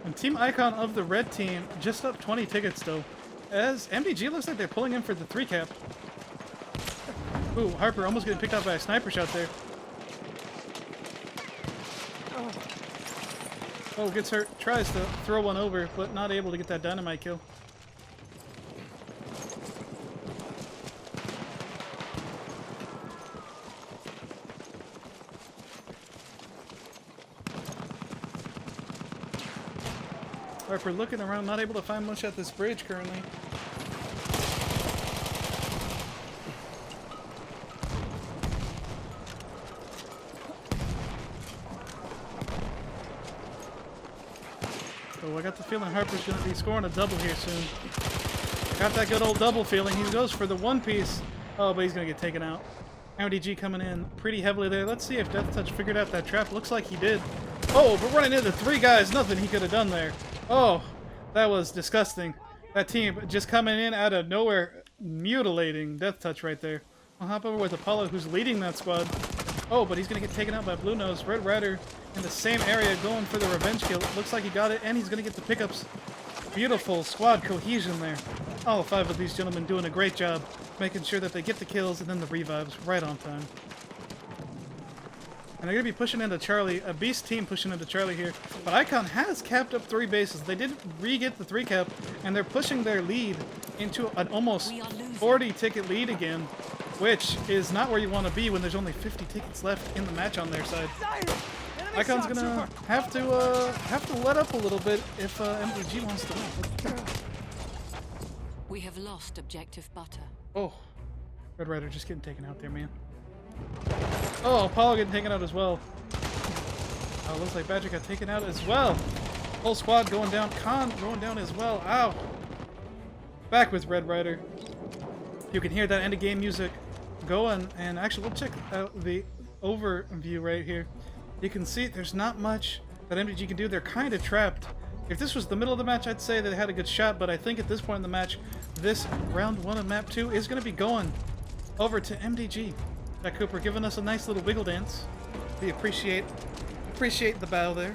And Team Icon of the red team just up 20 tickets though. As MDG looks like they're pulling in for the 3 cap. Ooh, Harper almost getting picked up by a sniper shot there. Oh, gets hurt. Tries to throw one over, but not able to get that dynamite kill. Harper looking around, not able to find much at this bridge currently. So I got the feeling Harper's going to be scoring a double here soon. Got that good old double feeling. He goes for the one piece. Oh, but he's going to get taken out. MDG coming in pretty heavily there. Let's see if Death Touch figured out that trap. Looks like he did. Oh, but running into 3 guys. Nothing he could have done there. Oh, that was disgusting. That team just coming in out of nowhere, mutilating Death Touch right there. I'll hop over with Apollo, who's leading that squad. Oh, but he's going to get taken out by Blue Nose. Red Rider in the same area going for the revenge kill. Looks like he got it, and he's going to get the pickups. Beautiful squad cohesion there. All 5 of these gentlemen doing a great job making sure that they get the kills and then the revives right on time. And they're going to be pushing into Charlie, a beast team pushing into Charlie here. But Icon has capped up 3 bases. They did re-get the 3 cap, and they're pushing their lead into an almost 40 ticket lead again, which is not where you want to be when there's only 50 tickets left in the match on their side. Icon's going to have to let up a little bit if MDG wants to win. We have lost objective butter. Oh, Red Rider just getting taken out there, man. Oh, Apollo getting taken out as well. Oh, looks like Badger got taken out as well. Whole squad going down. Khan going down as well. Ow. Back with Red Rider. You can hear that end of game music going, and actually we'll check out the overview right here. You can see there's not much that MDG can do. They're kind of trapped. If this was the middle of the match, I'd say they had a good shot, but I think at this point in the match, this round 1 of map 2 is going to be going over to MDG. Jack Cooper giving us a nice little wiggle dance. We appreciate the bow there.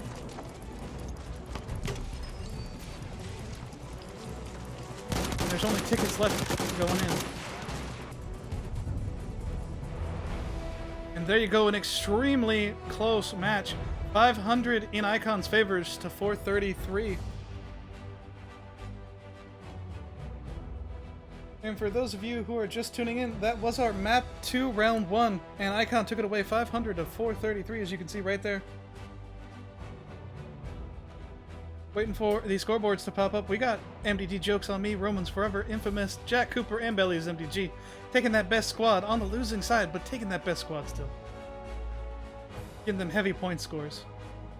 And there's only tickets left going in. And there you go, an extremely close match. 500 in Icon's favors to 433. And for those of you who are just tuning in, that was our map 2 round 1, and Icon took it away 500 to 433, as you can see right there. Waiting for the scoreboards to pop up. We got MDG Jokes on Me, Romans Forever, Infamous, Jack Cooper, and Belly's MDG. Taking that best squad on the losing side, but taking that best squad still. Giving them heavy point scores.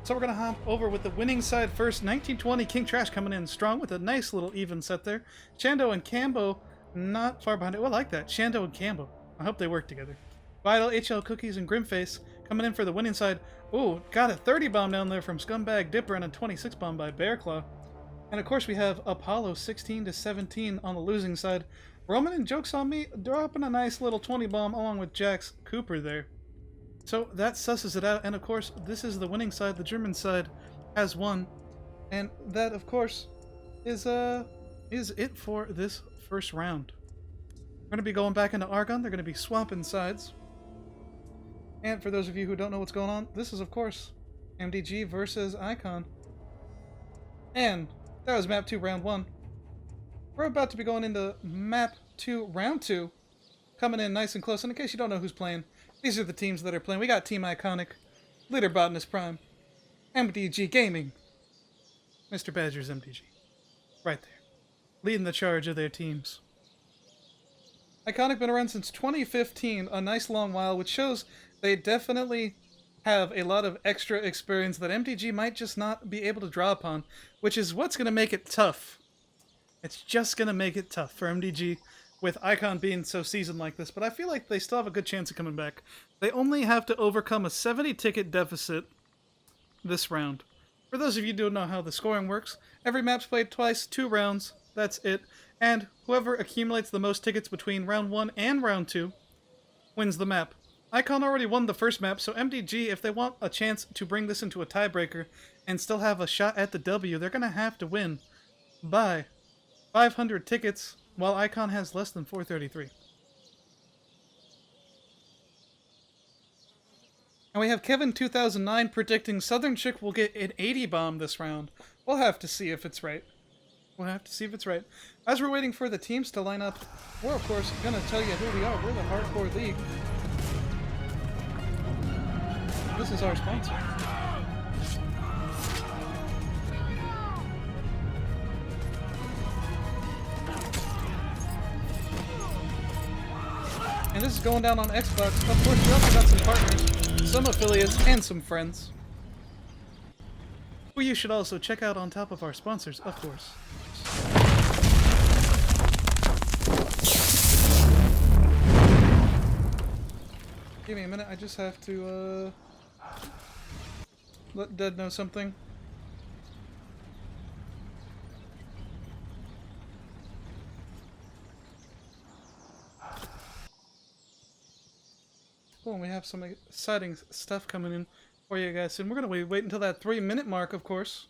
So we're going to hop over with the winning side first. 1920 King Trash coming in strong with a nice little even set there. Chando and Cambo not far behind it. Well, I like that. Chando and Cambo. I hope they work together. Vital, HL Cookies, and Grimface coming in for the winning side. Ooh, got a 30 bomb down there from Scumbag Dipper and a 26 bomb by Bearclaw. And of course we have Apollo 16 to 17 on the losing side. Roman and Jokes on Me dropping a nice little 20 bomb along with Jax Cooper there. So that susses it out, and of course this is the winning side. The German side has won, and that of course is it for this first round. We're going to be going back into Argon. They're going to be swapping sides. And for those of you who don't know what's going on, this is, of course, MDG versus Icon. And that was Map 2, Round 1. We're about to be going into Map 2, Round 2. Coming in nice and close. And in case you don't know who's playing, these are the teams that are playing. We got Team Iconic, Leader Botanist Prime, MDG Gaming, Mr. Badger's MDG. Right there. Leading the charge of their teams. Iconic been around since 2015, a nice long while, which shows they definitely have a lot of extra experience that MDG might just not be able to draw upon, which is what's going to make it tough. It's just going to make it tough for MDG with Icon being so seasoned like this, but I feel like they still have a good chance of coming back. They only have to overcome a 70-ticket deficit this round. For those of you who don't know how the scoring works, every map's played twice, 2 rounds, that's it, and whoever accumulates the most tickets between round 1 and round 2 wins the map. Icon already won the first map, so MDG, if they want a chance to bring this into a tiebreaker and still have a shot at the W, they're going to have to win by 500 tickets, while Icon has less than 433. And we have Kevin2009 predicting Southern Chick will get an 80 bomb this round. We'll have to see if it's right. We'll have to see if it's right. As we're waiting for the teams to line up, we're of course going to tell you who we are. We're the Hardcore League. This is our sponsor. And this is going down on Xbox. Of course, we also got some partners, some affiliates, and some friends, who you should also check out on top of our sponsors, of course. Give me a minute, I just have to, let Dead know something. Cool, and we have some exciting stuff coming in for you guys soon. We're going to wait until that 3-minute mark, of course.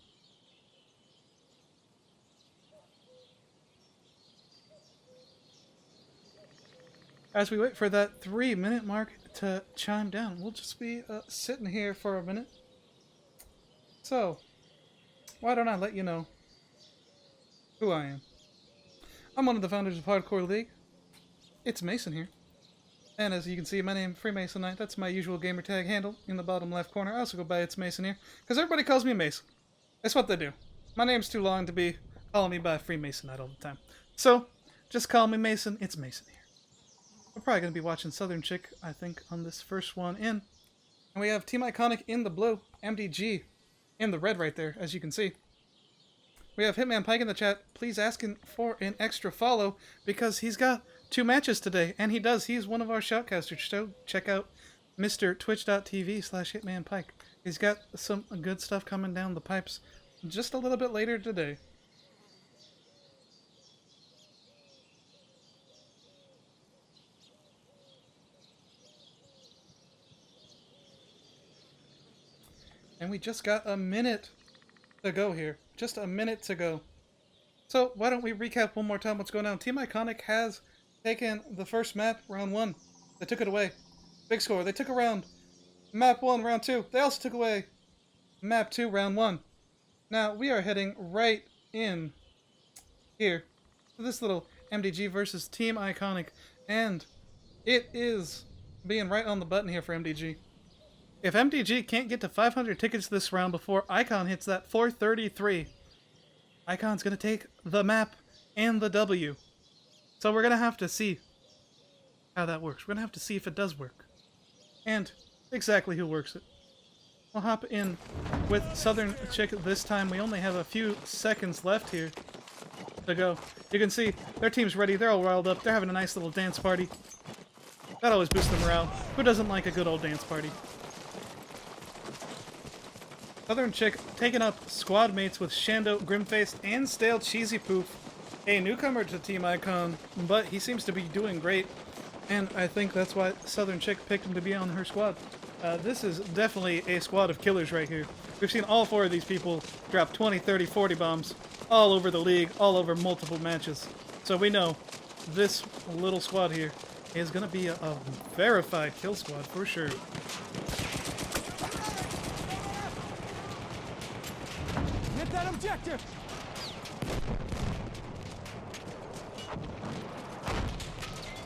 As we wait for that 3-minute mark to chime down, we'll just be sitting here for a minute. So, why don't I let you know who I am? I'm one of the founders of Hardcore League. It's Mason here. And as you can see, my name, Freemason Knight, that's my usual gamer tag handle in the bottom left corner. I also go by It's Mason here, because everybody calls me Mason. That's what they do. My name's too long to be calling me by Freemason Knight all the time. So, just call me Mason, it's Mason here. We're probably going to be watching Southern Chick, I think, on this first one in. And we have Team Iconic in the blue, MDG in the red right there, as you can see. We have Hitman Pike in the chat. Please asking for an extra follow, because he's got 2 matches today, and he does. He's one of our shoutcasters, so check out Mr. Twitch.tv/HitmanPike. He's got some good stuff coming down the pipes just a little bit later today. And we just got a minute to go here. Just a minute to go. So why don't we recap one more time what's going on. Team Iconic has taken the first map, round 1. They took it away. Big score. They took a round. Map 1, round 2. They also took away map 2, round 1. Now we are heading right in here to this little MDG versus Team Iconic. And it is being right on the button here for MDG. If MDG can't get to 500 tickets this round before Icon hits that 433, Icon's going to take the map and the W. So we're going to have to see how that works. We're going to have to see if it does work. And exactly who works it. We'll hop in with Southern Chick this time. We only have a few seconds left here to go. You can see their team's ready. They're all riled up. They're having a nice little dance party. That always boosts the morale. Who doesn't like a good old dance party? Southern Chick taking up squad mates with Shando, Grimface, and Stale Cheesy Poof. A newcomer to Team Icon, but he seems to be doing great. And I think that's why Southern Chick picked him to be on her squad. This is definitely a squad of killers right here. We've seen all 4 of these people drop 20, 30, 40 bombs all over the league, all over multiple matches. So we know this little squad here is going to be a verified kill squad for sure. Hit that objective!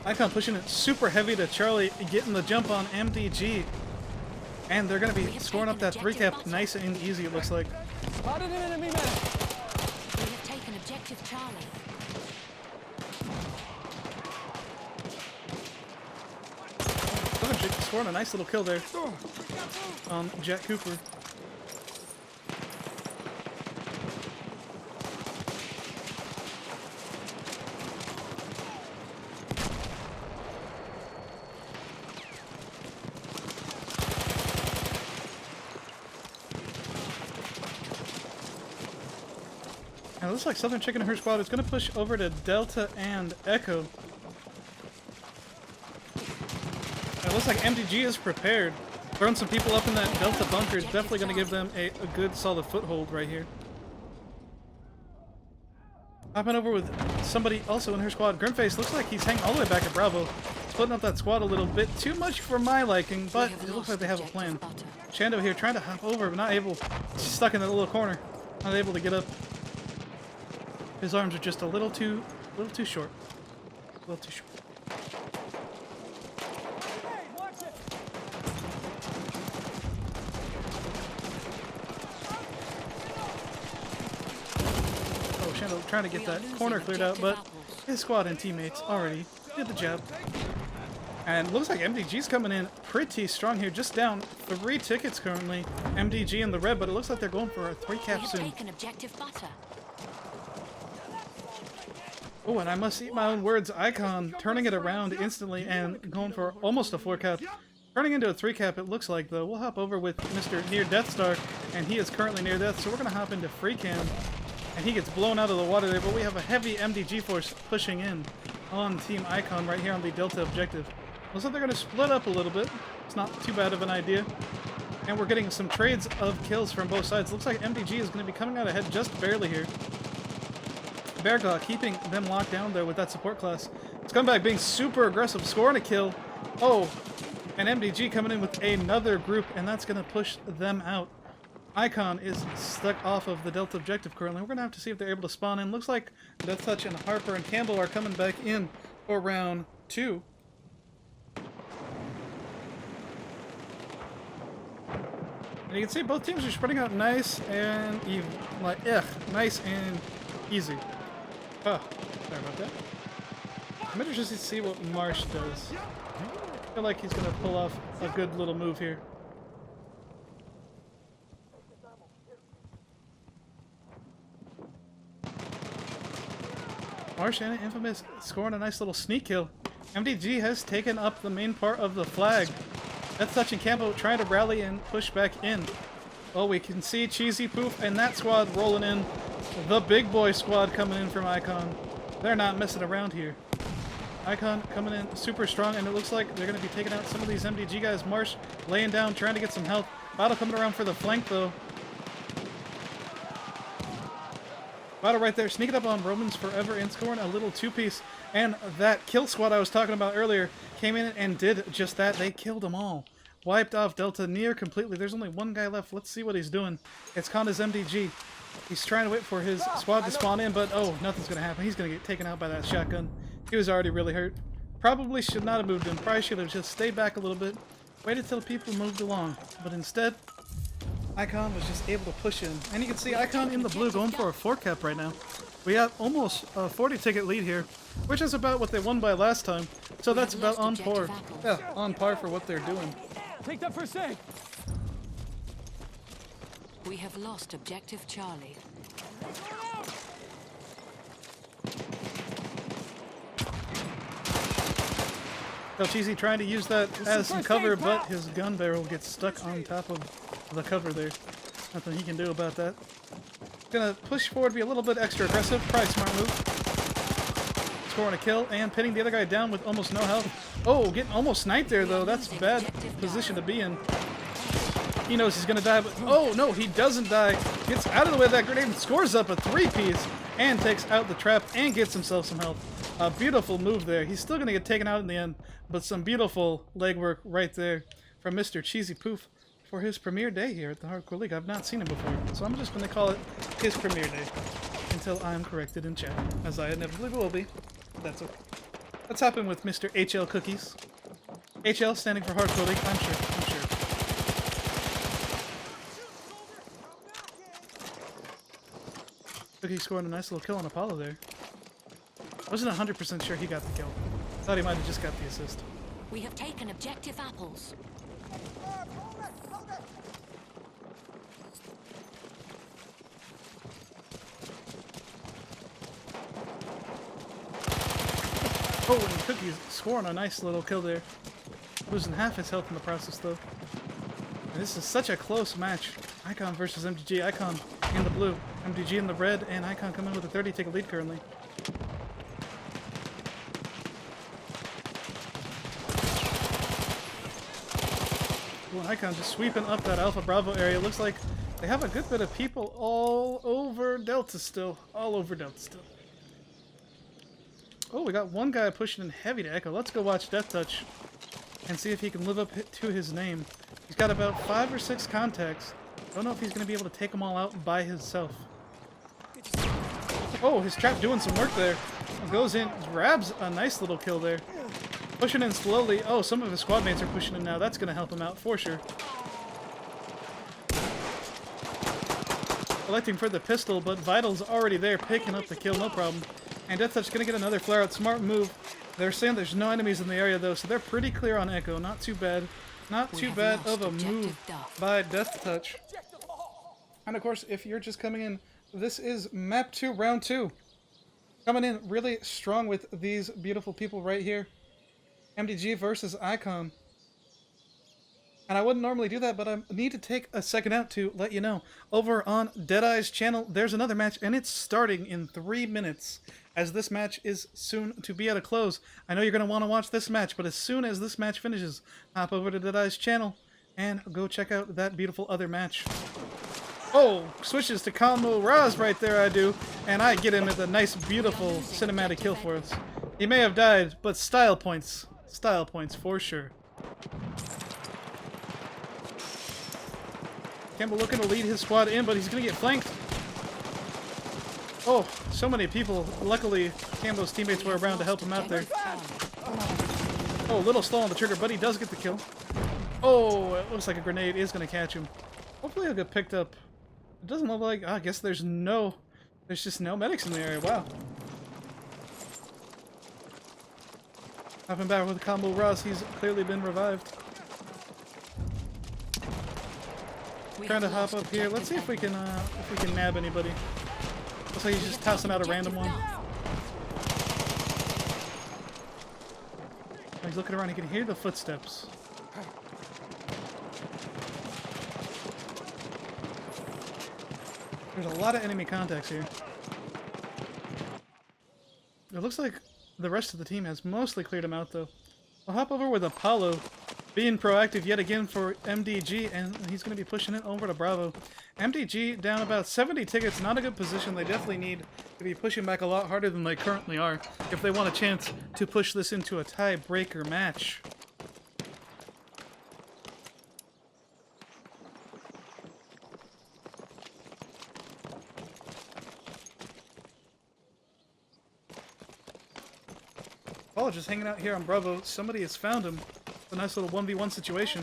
Icon pushing it super heavy to Charlie, getting the jump on MDG. And they're going to be scoring up that 3-cap nice and easy, it looks like. Spotted an enemy man! We have taken objective Charlie. Scoring a nice little kill there on Jack Cooper. And it looks like Southern Chicken and her squad is going to push over to Delta and Echo. And it looks like MDG is prepared. Throwing some people up in that Delta bunker is definitely going to give them a good solid foothold right here. Hopping over with somebody also in her squad. Grimface looks like he's hanging all the way back at Bravo. Splitting up that squad a little bit. Too much for my liking, but it looks like they have a plan. Chando here trying to hop over, but not able. Stuck in that little corner. Not able to get up. His arms are just a little too short. A little too short. Hey, watch it! Oh, Shadow trying to get that corner cleared out, but his squad and teammates already did the job. And looks like MDG's coming in pretty strong here, just down 3 tickets currently. MDG in the red, but it looks like they're going for a 3-cap soon. Taken objective butter. Oh, and I must eat my own words. Icon turning it around instantly and going for almost a 4-cap. Turning into a 3-cap, it looks like, though. We'll hop over with Mr. Near Death Star, and he is currently near death, so we're going to hop into free cam. And he gets blown out of the water there, but we have a heavy MDG force pushing in on Team Icon right here on the Delta objective. Looks like they're going to split up a little bit. It's not too bad of an idea. And we're getting some trades of kills from both sides. Looks like MDG is going to be coming out ahead just barely here. Bearclaw keeping them locked down there with that support class. Scumbag being super aggressive, scoring a kill. Oh, and MDG coming in with another group, and that's going to push them out. Icon is stuck off of the Delta objective currently. We're going to have to see if they're able to spawn in. Looks like Death Touch and Harper and Campbell are coming back in for round 2. And you can see both teams are spreading out nice and even, nice and easy. Oh, sorry about that. I'm interested to see what Marsh does. I feel like he's going to pull off a good little move here. Marsh and Infamous scoring a nice little sneak kill. MDG has taken up the main part of the flag. Death Touch and Campo trying to rally and push back in. Well, we can see Cheesy Poof and that squad rolling in. The big boy squad coming in from Icon. They're not messing around here. Icon coming in super strong, and it looks like they're going to be taking out some of these MDG guys. Marsh laying down, trying to get some health. Battle coming around for the flank, though. Battle right there, sneaking up on Romans Forever and scoring a little 2-piece. And that kill squad I was talking about earlier came in and did just that. They killed them all. Wiped off Delta near completely. There's only one guy left. Let's see what he's doing. It's Conda's MDG. He's trying to wait for his squad to spawn in, but oh, nothing's going to happen. He's going to get taken out by that shotgun. He was already really hurt. Probably should not have moved in. Probably should have just stayed back a little bit. Waited till people moved along. But instead, Icon was just able to push in. And you can see Icon in the blue going for a 4-cap right now. We have almost a 40-ticket lead here, which is about what they won by last time. So that's about on par. Yeah, on par for what they're doing. Take that first aid! We have lost objective Charlie. El Cheesy trying to use that as some cover, but his gun barrel gets stuck on top of the cover there. Nothing he can do about that. Gonna push forward, be a little bit extra aggressive. Probably smart move. Scoring a kill and pinning the other guy down with almost no health. Oh, getting almost sniped there though. That's a bad position to be in. He knows he's gonna die, but oh no, he doesn't die. Gets out of the way of that grenade and scores up a 3-piece and takes out the trap and gets himself some health. A beautiful move there. He's still going to get taken out in the end, but some beautiful legwork right there from Mr. Cheesy Poof for his premiere day here at the Hardcore League. I've not seen him before, so I'm just going to call it his premiere day until I'm corrected in chat, as I inevitably will be. That's okay. Let's hop in with Mr. HL Cookies. HL standing for Hardcore League, I'm sure. Cookie scoring a nice little kill on Apollo there. Wasn't 100% sure he got the kill. Thought he might have just got the assist. We have taken objective apples. Oh, and Cookie's scoring a nice little kill there. Losing half his health in the process, though. And this is such a close match. Icon versus MDG. Icon in the blue, MDG in the red, and Icon coming with a 30 take a lead currently. Well, Icon just sweeping up that Alpha Bravo area. Looks like they have a good bit of people all over Delta still. All over Delta still. Oh, we got one guy pushing in heavy to Echo. Let's go watch Death Touch and see if he can live up to his name. He's got about 5 or 6 contacts. Don't know if he's going to be able to take them all out by himself. Oh, his trap doing some work there. Goes in, grabs a nice little kill there. Pushing in slowly. Oh, some of his squad mates are pushing in now. That's going to help him out for sure. Collecting for the pistol, but Vital's already there, picking up the kill, no problem. And Death Touch going to get another flare out. Smart move. They're saying there's no enemies in the area, though, so they're pretty clear on Echo. Not too bad. Not too bad of a move by Death Touch. And of course, if you're just coming in, this is Map 2, Round 2. Coming in really strong with these beautiful people right here. MDG versus Icon. And I wouldn't normally do that, but I need to take a second out to let you know. Over on Deadeye's channel, there's another match, and it's starting in 3 minutes, as this match is soon to be at a close. I know you're going to want to watch this match, but as soon as this match finishes, hop over to Deadeye's channel and go check out that beautiful other match. Oh, switches to Combo Raz right there, I do, and I get him with a nice, beautiful cinematic kill for us. He may have died, but style points for sure. Campbell looking to lead his squad in, but he's going to get flanked. Oh, so many people. Luckily, Campbell's teammates were around to help him out there. Oh, a little slow on the trigger, but he does get the kill. Oh, it looks like a grenade is going to catch him. Hopefully he'll get picked up. It doesn't look like... I guess there's just no medics in the area. Wow. Hopping back with Combo Ross. He's clearly been revived. Trying to hop up here. Let's see if we can nab anybody. Looks like he's just tossing out a random one. He's looking around. He can hear the footsteps. There's a lot of enemy contacts here. It looks like the rest of the team has mostly cleared him out, though. I'll hop over with Apollo, being proactive yet again for MDG, and he's going to be pushing it over to Bravo. MDG down about 70 tickets, not a good position. They definitely need to be pushing back a lot harder than they currently are if they want a chance to push this into a tiebreaker match. Oh, just hanging out here on Bravo. Somebody has found him. A nice little 1v1 situation.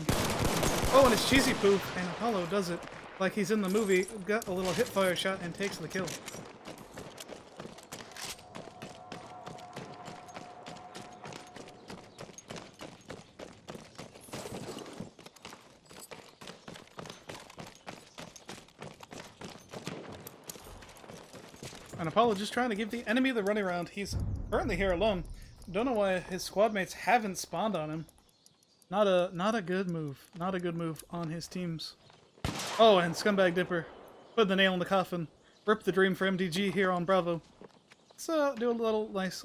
Oh, and it's Cheesy Poof, and Apollo does it like he's in the movie. Got a little hip fire shot and takes the kill. And Apollo just trying to give the enemy the runaround. He's currently here alone. Don't know why his squad mates haven't spawned on him. Not a good move. Not a good move on his teams. Oh, and Scumbag Dipper put the nail in the coffin. Rip the dream for MDG here on Bravo. Let's do a little nice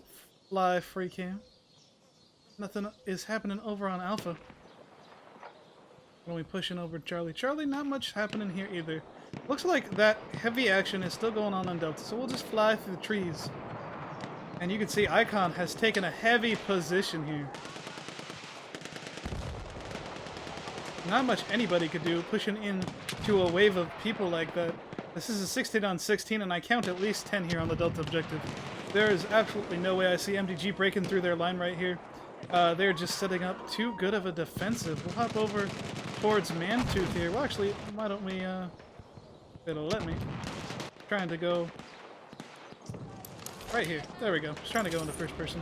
live free cam. Nothing is happening over on Alpha. When we pushing over Charlie. Charlie, not much happening here either. Looks like that heavy action is still going on Delta, so we'll just fly through the trees And you can see Icon has taken a heavy position here. Not much anybody could do pushing into a wave of people like that. This is a 16 on 16, and I count at least 10 here on the Delta objective. There is absolutely no way I see MDG breaking through their line right here. They're just setting up too good of a defensive. We'll hop over towards Mantooth here. Well, actually, why don't we, it'll let me. Trying to go right here. There we go. Just trying to go into first person.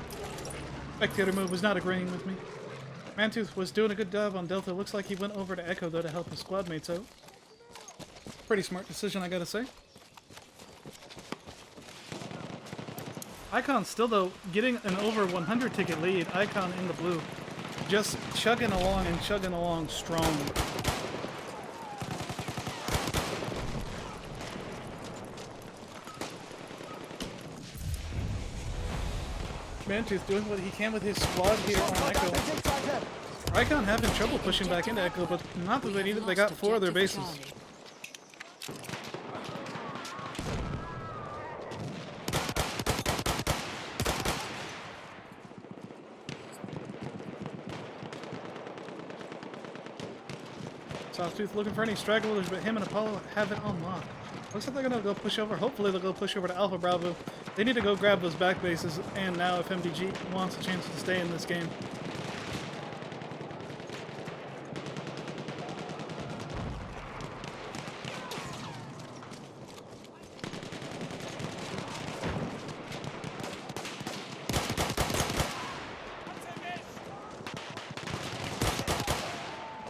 Spectator move was not agreeing with me. Mantooth was doing a good job on Delta. Looks like he went over to Echo, though, to help his squad mates out. Pretty smart decision, I gotta say. Icon still, though, getting an over 100 ticket lead. Icon in the blue. Just chugging along strong. Mantooth doing what he can with his squad here on Echo. Icon having trouble pushing back into Echo, but not that they needed. They got 4 of their bases. Sawtooth looking for any stragglers, but him and Apollo have it on lock. Looks like they're going to go push over. Hopefully they'll go push over to Alpha Bravo. They need to go grab those back bases, and now if MDG wants a chance to stay in this game.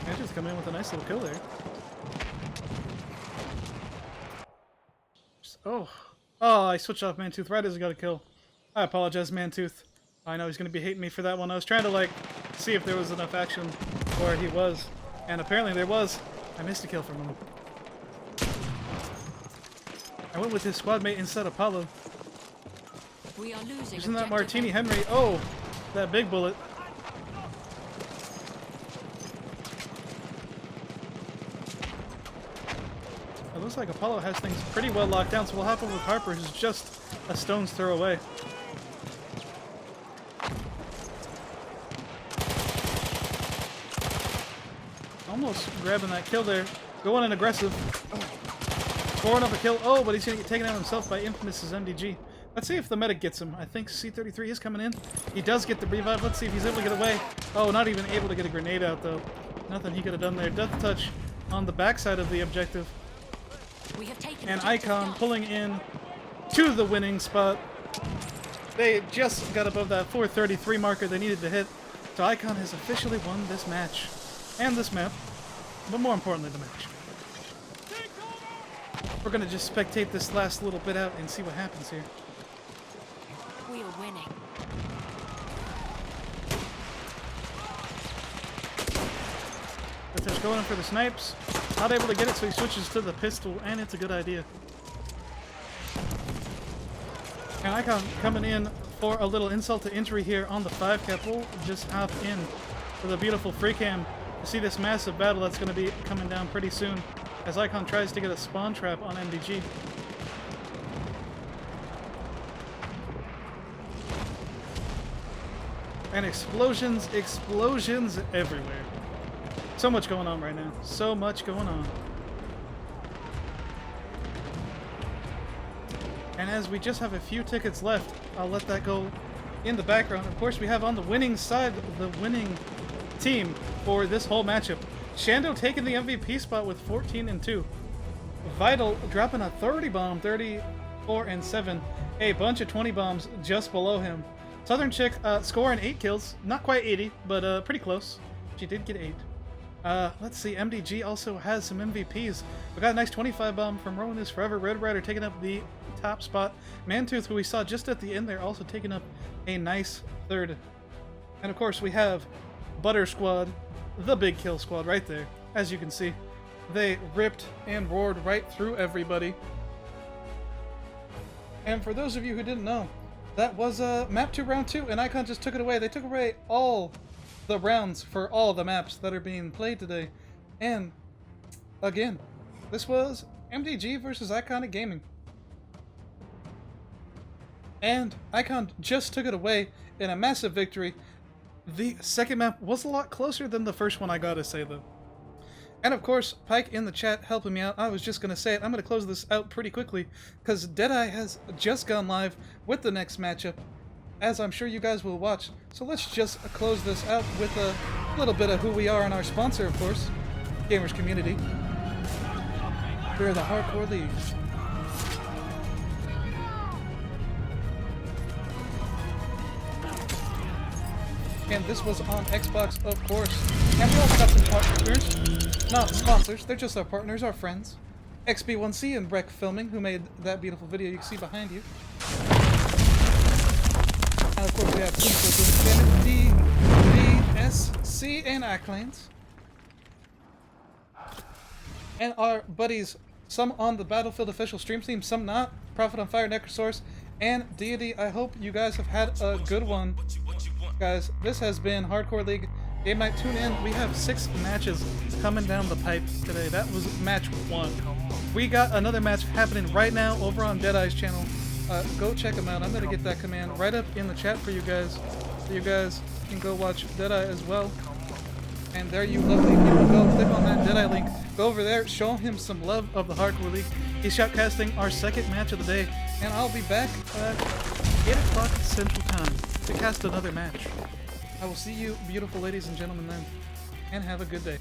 Manch's coming in with a nice little kill there. Oh, I switched off Mantooth right as I got a kill. I apologize, Mantooth. I know he's going to be hating me for that one. I was trying to, like, see if there was enough action where he was. And apparently there was. I missed a kill from him. I went with his squad mate instead of Apollo. We are losing. Using that Martini Henry. Oh, that big bullet. It looks like Apollo has things pretty well locked down, so we'll hop over with Harper, who's just a stone's throw away. Almost grabbing that kill there. Going in aggressive. Scoring up a kill. Oh, but he's going to get taken out himself by Infamous's MDG. Let's see if the medic gets him. I think C-33 is coming in. He does get the revive. Let's see if he's able to get away. Oh, not even able to get a grenade out, though. Nothing he could have done there. Death touch on the backside of the objective. We have taken And objective Icon Delta. pulling in to the winning spot. They just got above that 433 marker they needed to hit. So Icon has officially won this match. And this map. But more importantly, the match. We're going to just spectate this last little bit out and see what happens here. We are winning. But going in for the snipes. Not able to get it, so he switches to the pistol, and it's a good idea. And Icon coming in for a little insult to injury here on the 5 cap. We'll just hop in with a beautiful free cam to see this massive battle that's going to be coming down pretty soon as Icon tries to get a spawn trap on MDG. And explosions everywhere. So much going on right now. So much going on. And as we just have a few tickets left, I'll let that go in the background. Of course, we have on the winning side, the winning team for this whole matchup. Shando taking the MVP spot with 14-2. Vital dropping a 30 bomb, 34-7. A bunch of 20 bombs just below him. Southern Chick scoring 8 kills. Not quite 80, but pretty close. She did get 8. Let's see, MDG also has some MVPs. We got a nice 25 bomb from Rowan is Forever. Red Rider taking up the top spot. Mantooth, who we saw just at the end there, also taking up a nice 3rd. And of course we have Butter Squad, the big kill squad right there. As you can see, they ripped and roared right through everybody. And for those of you who didn't know, that was map 2 round 2, and Icon just took it away. They took away all the rounds for all the maps that are being played today. And again, this was MDG versus Iconic Gaming. And Icon just took it away in a massive victory. The second map was a lot closer than the first one, I gotta say, though. And of course, Pike in the chat helping me out. I was just gonna say it. I'm gonna close this out pretty quickly because Deadeye has just gone live with the next matchup, as I'm sure you guys will watch. So let's just close this out with a little bit of who we are and our sponsor, of course, Gamers Community. We're the Hardcore League. And this was on Xbox, of course. And we also got some partners. Not sponsors, they're just our partners, our friends. XB1 and Breck Filming, who made that beautiful video you can see behind you. And of course we have DVSC and Acklanes. And our buddies, some on the Battlefield official stream team, some not. Prophet on Fire, Necrosaurus, and Deity. I hope you guys have had a good one. Guys, this has been Hardcore League Game Night. Tune in. We have 6 matches coming down the pipe today. That was match 1. We got another match happening right now over on Deadeye's channel. Go check them out. I'm going to get that command right up in the chat for you guys, so you guys can go watch Deadeye as well. And there you lovely people go. Click on that Deadeye link. Go over there. Show him some love of the Hardcore League. He's shoutcasting our second match of the day. And I'll be back at 8 o'clock Central Time to cast another match. I will see you, beautiful ladies and gentlemen, then. And have a good day.